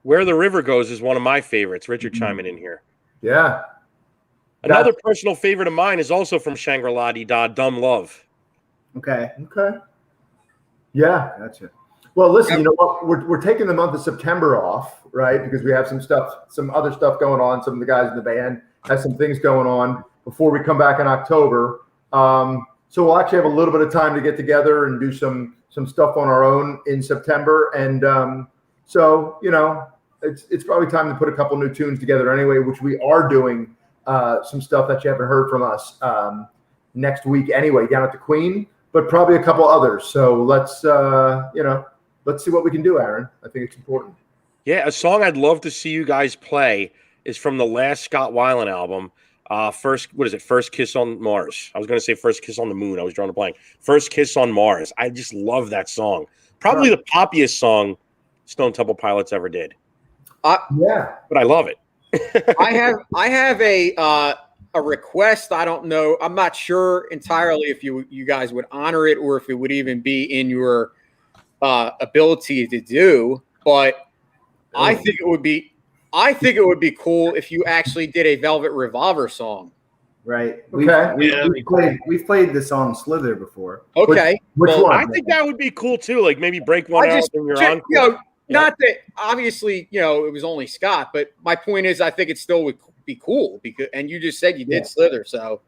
Where the River Goes is one of my favorites. Richard chiming in here. Yeah. Another personal favorite of mine is also from Shangri-La Da, Dumb Love. Okay. Yeah. Gotcha. Well, listen, you know what? We're taking the month of September off, right? Because we have some other stuff going on. Some of the guys in the band have some things going on before we come back in October. So we'll actually have a little bit of time to get together and do some stuff on our own in September. And so, you know, it's probably time to put a couple new tunes together anyway, which we are doing. Some stuff that you haven't heard from us next week anyway, down at the Queen, but probably a couple others. So let's see what we can do, Aaron. I think it's important. Yeah, a song I'd love to see you guys play is from the last Scott Weiland album. First Kiss on Mars. I was going to say First Kiss on the Moon. I was drawing a blank. First Kiss on Mars. I just love that song. Probably the poppiest song Stone Temple Pilots ever did. Yeah, but I love it. I have a request. I don't know. I'm not sure entirely if you guys would honor it or if it would even be in your ability to do. But I think it would be cool if you actually did a Velvet Revolver song. Right. Okay. We've played the song Slither before. Okay. Which one? I think that would be cool too. Like maybe break one out in your encore. Not that obviously, it was only Scott, but my point is I think it still would be cool and you just said you did Slither. So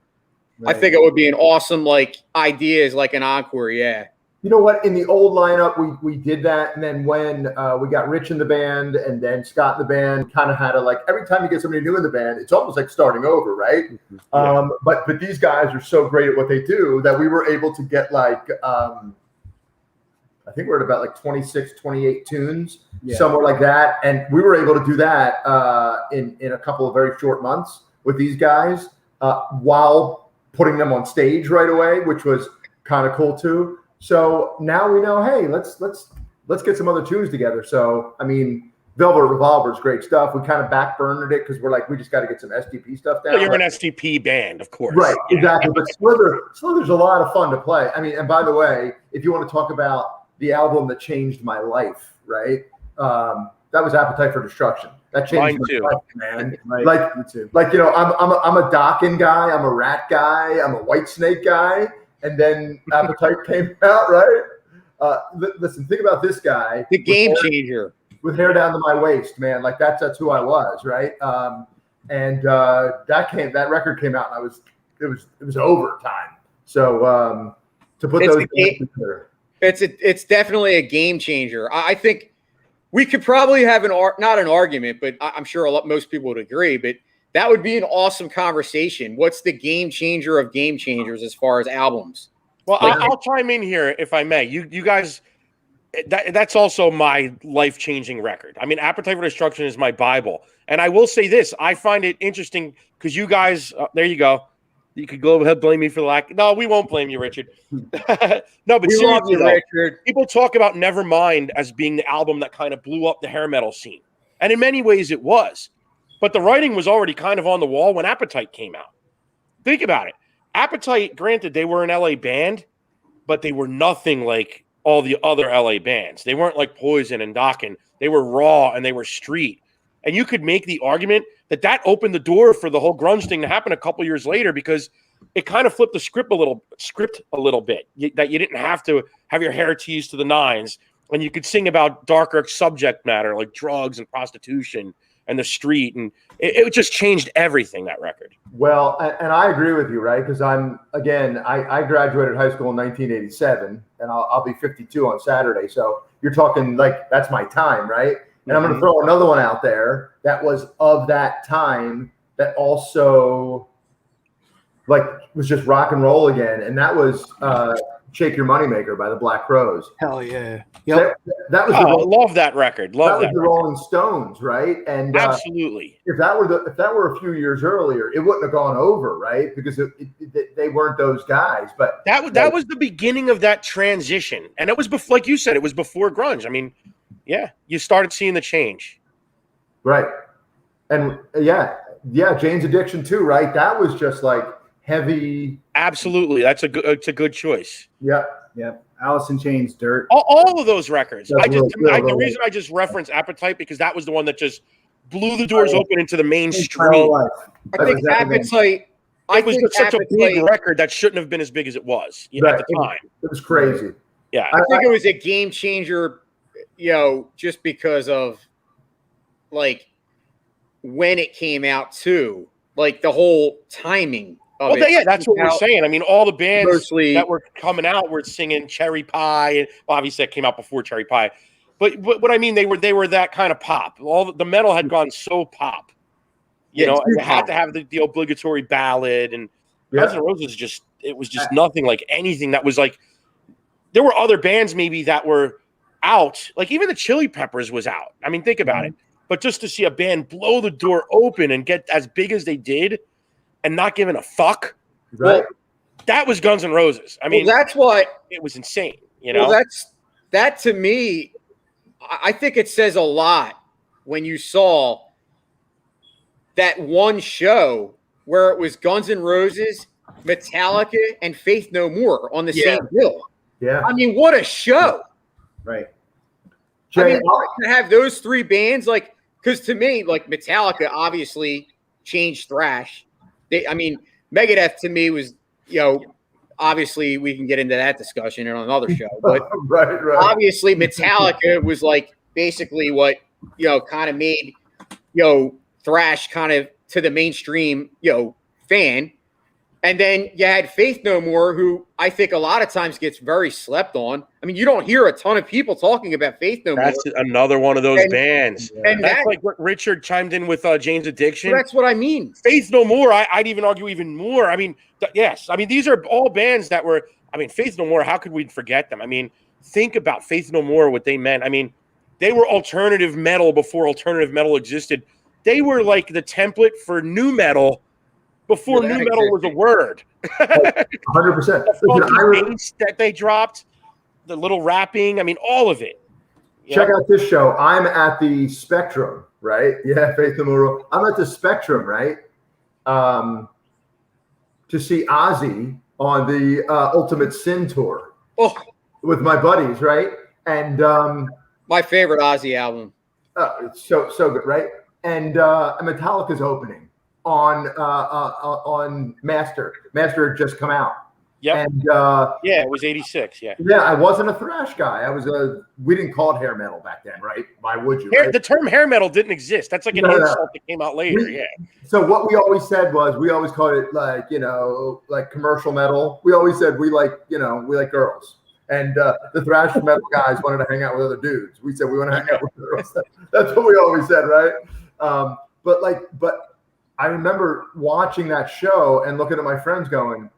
right. I think it would be an awesome idea as an encore. Yeah. You know what? In the old lineup, we did that. And then when we got Rich in the band and then Scott in the band, kind of had every time you get somebody new in the band, it's almost like starting over, right? Yeah. But these guys are so great at what they do that we were able to get I think we're at about 26, 28 tunes, somewhere like that. And we were able to do that in a couple of very short months with these guys while putting them on stage right away, which was kind of cool too. So now we know, hey, let's get some other tunes together. So, I mean, Velvet Revolver is great stuff. We kind of backburned it because we're we just got to get some STP stuff down. Well, you're an STP band, of course. Right, exactly. But Slither's a lot of fun to play. I mean, and by the way, if you want to talk about the album that changed my life, right? That was Appetite for Destruction. That changed my life, man. Right. Me too. I'm a Dokken guy, I'm a Rat guy, I'm a Whitesnake guy, and then Appetite came out, right? Listen, think about this guy. The game changer. With hair down to my waist, man. That's who I was, right? That record came out, and it was overtime. So to put those together. It's definitely a game changer. I think we could probably have not an argument, but I'm sure most people would agree. But that would be an awesome conversation. What's the game changer of game changers as far as albums? Well, I'll chime in here if I may. You guys, that's also my life-changing record. I mean, Appetite for Destruction is my Bible, and I will say this: I find it interesting because you guys, there you go. You could go ahead and blame me for the lack. No, we won't blame you, Richard. No, but we seriously, love you, Richard. People talk about Nevermind as being the album that kind of blew up the hair metal scene. And in many ways it was. But the writing was already kind of on the wall when Appetite came out. Think about it. Appetite, granted, they were an LA band, but they were nothing like all the other LA bands. They weren't like Poison and Dokken. They were raw and they were street. And you could make the argument that opened the door for the whole grunge thing to happen a couple years later because it kind of flipped the script a little bit. That you didn't have to have your hair teased to the nines, and you could sing about darker subject matter like drugs and prostitution and the street, and it just changed everything, that record. Well, and I agree with you, right? Because I graduated high school in 1987, and I'll be 52 on Saturday. So you're talking that's my time, right? And I'm going to throw another one out there that was of that time that also was just rock and roll again. And that was Shake Your Moneymaker by the Black Crowes. Hell yeah. Yep. That was love that record. Love that. The Rolling Stones, right? And absolutely. If that were a few years earlier, it wouldn't have gone over, right? Because they weren't those guys. But that was the beginning of that transition, and it was before, like you said, it was before grunge. I mean, yeah, you started seeing the change, right? And Jane's Addiction too, right? That was just like heavy. Absolutely, it's a good choice. Yep. Alice in Chains, Dirt. All of those records. The reason I just referenced Appetite because that was the one that just blew the doors open into the mainstream. I think Appetite. It was just such a big record that shouldn't have been as big as it was at the time. It was crazy. Yeah, I think it was a game changer. Just because of like when it came out too, like the whole timing. That's what we're saying. I mean, all the bands that were coming out were singing Cherry Pie, and obviously that came out before Cherry Pie. But what I mean, they were that kind of pop. All the metal had gone so pop. You had to have the obligatory ballad, and Guns N' Roses it was just nothing like anything that was like. There were other bands maybe that were out, like even the Chili Peppers was out. I mean, think about it. But just to see a band blow the door open and get as big as they did, and not giving a fuck, right? That was Guns N' Roses. I mean, that's what it was insane. Well, that to me. I think it says a lot when you saw that one show where it was Guns N' Roses, Metallica, and Faith No More on the same bill. Yeah. I mean, what a show. Right. Jay, to have those three bands, like, because to me, like, Metallica obviously changed thrash. Megadeth to me was, obviously we can get into that discussion on another show, but right. Obviously Metallica was like basically what, kind of made, thrash kind of to the mainstream, fan. And then you had Faith No More, who I think a lot of times gets very slept on. I mean, you don't hear a ton of people talking about Faith No More. That's another one of those bands. Yeah. And that's like what Richard chimed in with Jane's Addiction. That's what I mean. Faith No More, I'd even argue even more. I mean, yes. I mean, these are all bands that were, Faith No More, how could we forget them? I mean, think about Faith No More, what they meant. I mean, they were alternative metal before alternative metal existed. They were like the template for new metal before new metal was a word. 100%. The bass that they dropped, the little rapping, all of it. Check out this show. I'm at the Spectrum, right? Yeah, Faith No More. I'm at the Spectrum, right? To see Ozzy on the Ultimate Sin tour with my buddies, right? And my favorite Ozzy album. It's so good, right? And Metallica's opening on Master. Master had just come out. Yeah. And it was 86. Yeah. Yeah, I wasn't a thrash guy. We didn't call it hair metal back then, right? Why would you? The term hair metal didn't exist. That's like an insult that came out later. So what we always said was we always called it like commercial metal. We always said we like girls. And the thrash metal guys wanted to hang out with other dudes. We said we want to hang out with girls. That's what we always said, right? But I remember watching that show and looking at my friends going,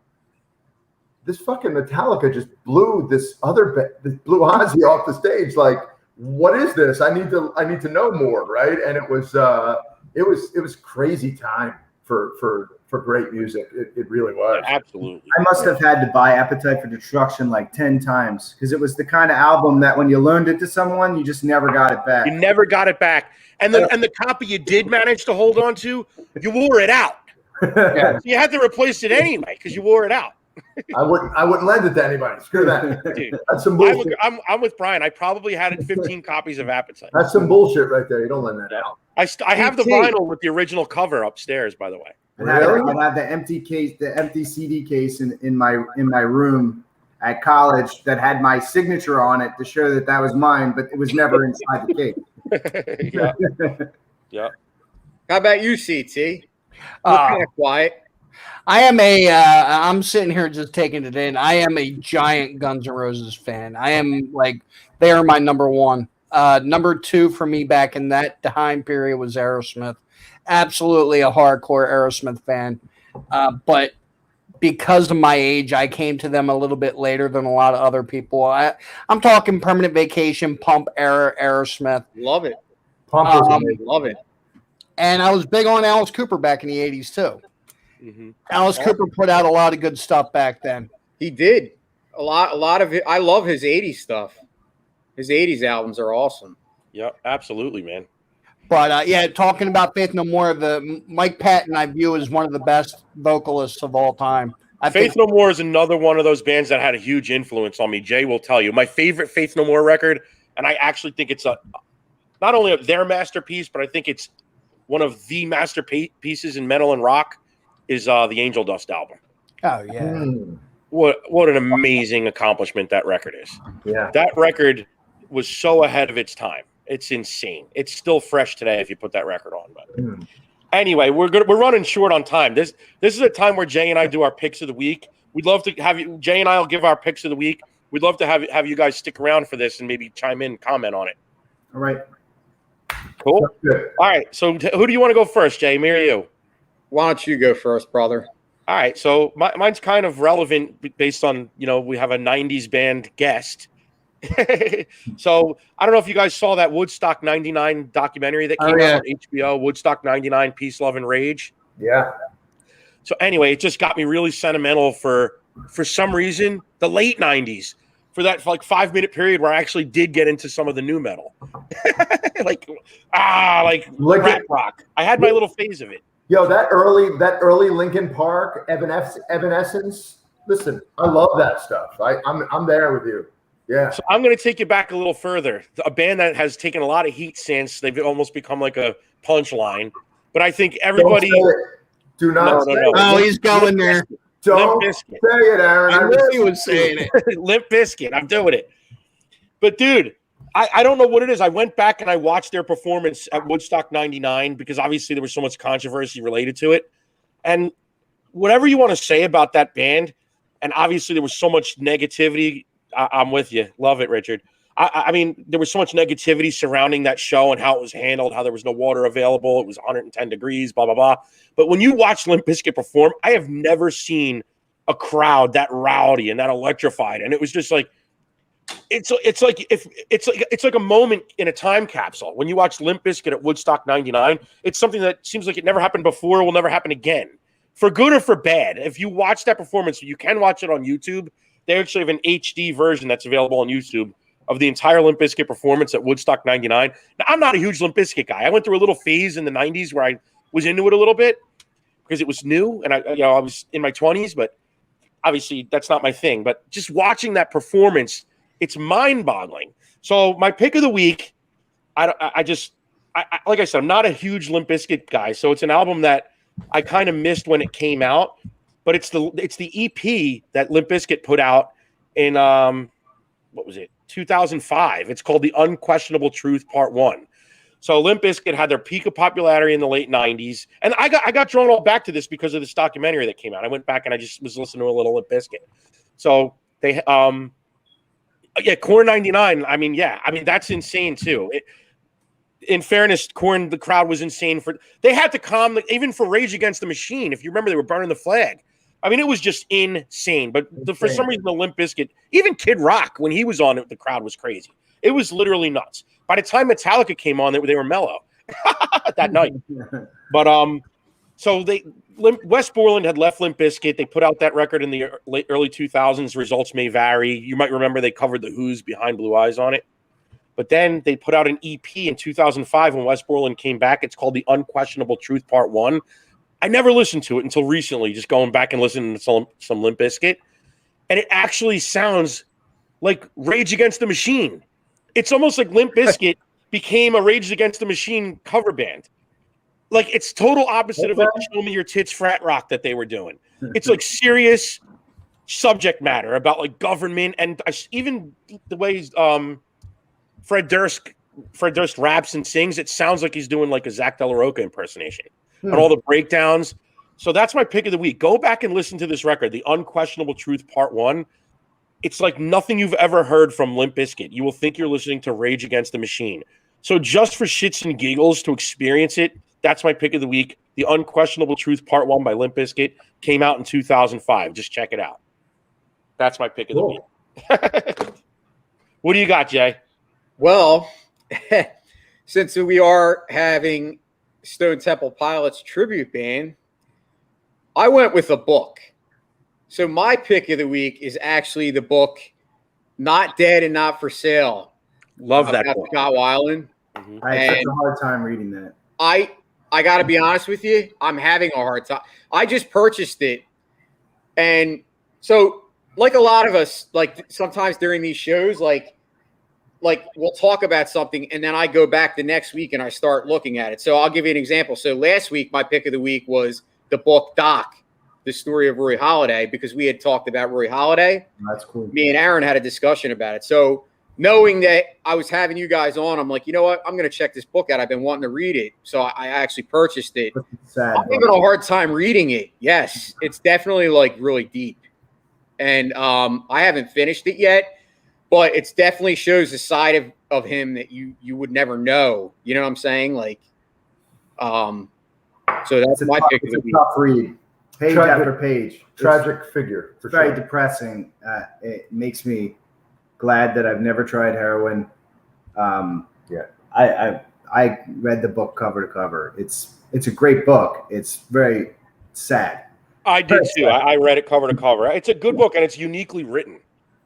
this fucking Metallica just blew blew Ozzy off the stage. Like, what is this? I need to know more, right? And it was crazy time for great music. It really was. Yeah, absolutely. I must have had to buy Appetite for Destruction like 10 times because it was the kind of album that when you loaned it to someone, you just never got it back. You never got it back. And the copy you did manage to hold on to, you wore it out. Yeah. You had to replace it anyway because you wore it out. I wouldn't lend it to anybody. Screw that. Dude, That's some bullshit. I'm with Brian. I probably had 15 copies of Appetite. That's some bullshit right there. You don't lend that out. I have the vinyl with the original cover upstairs, by the way. Really? I had the empty case, the empty CD case in my room at college that had my signature on it to show that was mine, but it was never inside the case. Yeah. How about you, CT? Kind of quiet. I'm sitting here just taking it in. I am a giant Guns N' Roses fan. I am they are my number one. Number two for me back in that time period was Aerosmith. Absolutely a hardcore Aerosmith fan. But because of my age, I came to them a little bit later than a lot of other people. I'm talking Permanent Vacation, Pump era, Aerosmith. Love it. Pump was amazing. Love it. And I was big on Alice Cooper back in the 80s, too. Mm-hmm. Alice Cooper put out a lot of good stuff back then. He did. A lot of it. I love his 80s stuff. His 80s albums are awesome. Yeah, absolutely, man. But yeah, talking about Faith No More, the Mike Patton I view as one of the best vocalists of all time. Faith No More is another one of those bands that had a huge influence on me. Jay will tell you. My favorite Faith No More record, and I actually think it's not only their masterpiece, but I think it's one of the masterpieces in metal and rock, is the Angel Dust album. Oh, yeah. What an amazing accomplishment that record is. Yeah. That record was so ahead of its time. It's insane. It's still fresh today if you put that record on. But anyway, we're running short on time. This is a time where Jay and I do our picks of the week. We'd love to have you. Jay and I will give our picks of the week. We'd love to have you guys stick around for this and maybe chime in, comment on it. All right. Cool. All right. So who do you want to go first, Jay? Me or you? Why don't you go first, brother? All right. So mine's kind of relevant based on, we have a 90s band guest. So I don't know if you guys saw that Woodstock 99 documentary that came out on HBO, Woodstock 99, Peace, Love, and Rage. Yeah. So anyway, it just got me really sentimental for some reason, the late 90s, for that 5-minute period where I actually did get into some of the new metal. like rap rock. I had my little phase of it. Yo, that early Linkin Park, Evanescence. Listen, I love that stuff. I'm there with you. Yeah. So I'm going to take you back a little further. A band that has taken a lot of heat since, they've almost become like a punchline. But I think everybody. Do not say it. Oh, he's going there. Don't say it, Aaron. I knew he was saying it. Limp Bizkit. I'm doing it. But dude, I don't know what it is. I went back and I watched their performance at Woodstock 99 because obviously there was so much controversy related to it. And whatever you want to say about that band, and obviously there was so much negativity. I'm with you. Love it, Richard. I mean, there was so much negativity surrounding that show and how it was handled, how there was no water available. It was 110 degrees, blah, blah, blah. But when you watch Limp Bizkit perform, I have never seen a crowd that rowdy and that electrified. And it was just like, it's like a moment in a time capsule. When you watch Limp Bizkit at Woodstock 99, it's something that seems like it never happened before, will never happen again. For good or for bad. If you watch that performance, you can watch it on YouTube. They actually have an HD version that's available on YouTube of the entire Limp Bizkit performance at Woodstock 99. Now, I'm not a huge Limp Bizkit guy. I went through a little phase in the 90s where I was into it a little bit because it was new, and I was in my 20s, but obviously that's not my thing. But just watching that performance, it's mind-boggling. So my pick of the week, like I said, I'm not a huge Limp Bizkit guy, so it's an album that I kind of missed when it came out. But it's the EP that Limp Bizkit put out in 2005. It's called The Unquestionable Truth Part 1. So Limp Bizkit had their peak of popularity in the late 90s. And I got drawn all back to this because of this documentary that came out. I went back and I just was listening to a little Limp Bizkit. So they Korn 99, that's insane too. In fairness, Korn, the crowd was insane they had to calm even for Rage Against the Machine. If you remember, they were burning the flag. I mean, it was just insane. But for some reason, the Limp Bizkit, even Kid Rock, when he was on it, the crowd was crazy. It was literally nuts. By the time Metallica came on, they were mellow that night. But so Wes Borland had left Limp Bizkit. They put out that record in the early 2000s. Results may vary. You might remember they covered the Who's Behind Blue Eyes on it. But then they put out an EP in 2005 when Wes Borland came back. It's called The Unquestionable Truth Part 1. I never listened to it until recently, just going back and listening to some Limp Bizkit. And it actually sounds like Rage Against the Machine. It's almost like Limp Bizkit became a Rage Against the Machine cover band. Like, it's total opposite of like Show Me Your Tits frat rock that they were doing. It's like serious subject matter about like government and even the way Fred Durst raps and sings. It sounds like he's doing like a Zach De La Rocha impersonation. And all the breakdowns. So that's my pick of the week. Go back and listen to this record, The Unquestionable Truth Part 1. It's like nothing you've ever heard from Limp Bizkit. You will think you're listening to Rage Against the Machine. So just for shits and giggles to experience it, that's my pick of the week. The Unquestionable Truth Part 1 by Limp Bizkit came out in 2005. Just check it out. That's my pick of the week. What do you got, Jay? Well, since we are having Stone Temple Pilots tribute band, I went with a book. So my pick of the week is actually the book Not Dead and Not for Sale. Love that book. Scott Weiland. Mm-hmm. I had such a hard time reading that. I got to be honest with you. I'm having a hard time. I just purchased it. And so like a lot of us, like sometimes during these shows, like we'll talk about something and then I go back the next week and I start looking at it. So I'll give you an example. So last week, my pick of the week was the book Doc, the story of Roy Halladay, because we had talked about Roy Halladay. That's cool. Me and Aaron had a discussion about it. So knowing that I was having you guys on, I'm like, you know what? I'm going to check this book out. I've been wanting to read it. So I actually purchased it. Sad, I'm having a hard time reading it. Yes, it's definitely like really deep. And I haven't finished it yet, but it definitely shows a side of him that you would never know. You know what I'm saying? Like, so that's my pick of the week. Tough read. Page after page. Tragic figure. It's very depressing. It makes me glad that I've never tried heroin. I read the book cover to cover. It's a great book. It's very sad. I did too. I read it cover to cover. It's a good book and it's uniquely written.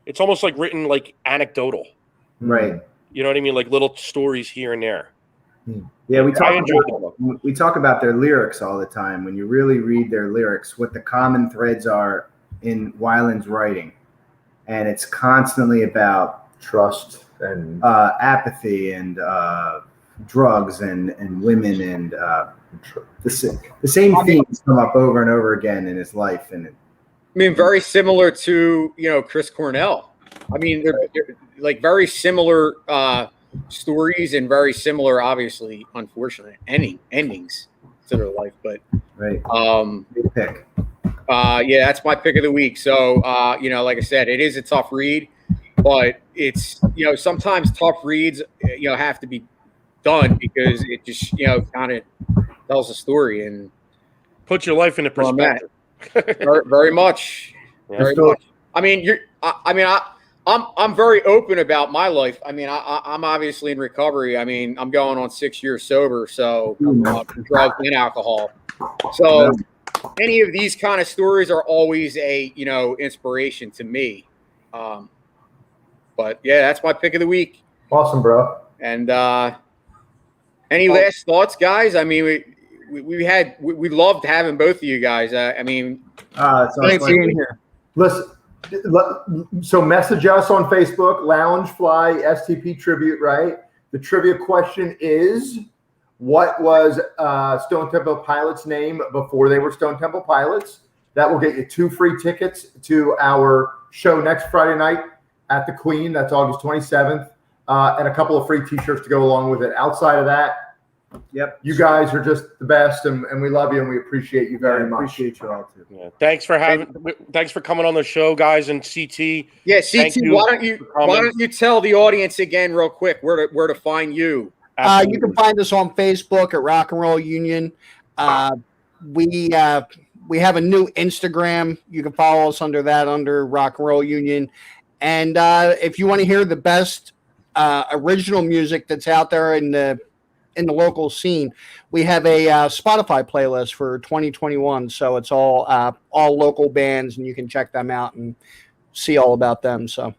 It's almost like written like anecdotal. Right. You know what I mean? Like little stories here and there. Yeah, we talk about their lyrics all the time. When you really read their lyrics, what the common threads are in Weiland's writing. And it's constantly about trust and apathy and drugs and women and the same themes come up over and over again in his life. And I mean, very similar to, Chris Cornell. I mean, they're like very similar stories and very similar, obviously, unfortunate endings to their life. But right, good pick. Yeah, that's my pick of the week. So, like I said, it is a tough read, but it's, sometimes tough reads, have to be done because it just, kind of tells a story and put your life into perspective. Very much. Yeah. Very much. I mean, I'm very open about my life. I mean, I'm obviously in recovery. I mean, I'm going on 6 years sober, so drugs and alcohol. So any of these kind of stories are always a, inspiration to me. But yeah, that's my pick of the week. Awesome, bro. And any last thoughts, guys? I mean, we loved having both of you guys. I mean, thanks for being here. Listen, so message us on Facebook, LoungeFly STP Tribute, right? The trivia question is, what was Stone Temple Pilots' name before they were Stone Temple Pilots? That will get you 2 free tickets to our show next Friday night at the Queen. That's August 27th. And a couple of free T-shirts to go along with it. Outside of that, yep, you guys are just the best, and we love you, and we appreciate you very much. Appreciate you all too. Yeah. Thanks for coming on the show, guys. And CT. Yeah, CT. Why don't you tell the audience again, real quick, where to find you? You can find us on Facebook at Rock and Roll Union. We have a new Instagram. You can follow us under Rock and Roll Union. And if you want to hear the best original music that's out there in the local scene, we have a Spotify playlist for 2021. So it's all local bands, and you can check them out and see all about them. So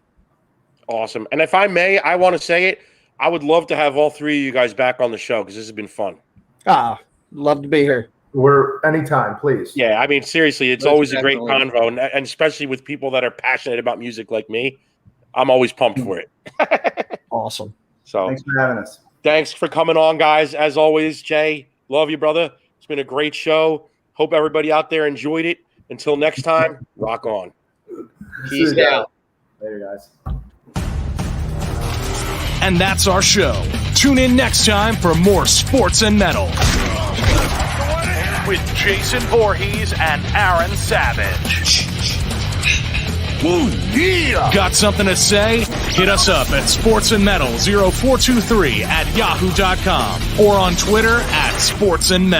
awesome. And if I may, I want to say it. I would love to have all 3 of you guys back on the show because this has been fun. Love to be here. We're anytime, please. Yeah, I mean, seriously, it's always a great convo, and especially with people that are passionate about music like me, I'm always pumped for it. Awesome. So thanks for having us. Thanks for coming on, guys. As always, Jay, love you, brother. It's been a great show. Hope everybody out there enjoyed it. Until next time, rock on. Peace out. Later, guys. And that's our show. Tune in next time for more Sports and Metal with Jason Voorhees and Aaron Savage. Ooh, yeah! Got something to say? Hit us up at sportsandmetal0423 at yahoo.com or on Twitter at sportsandmetal.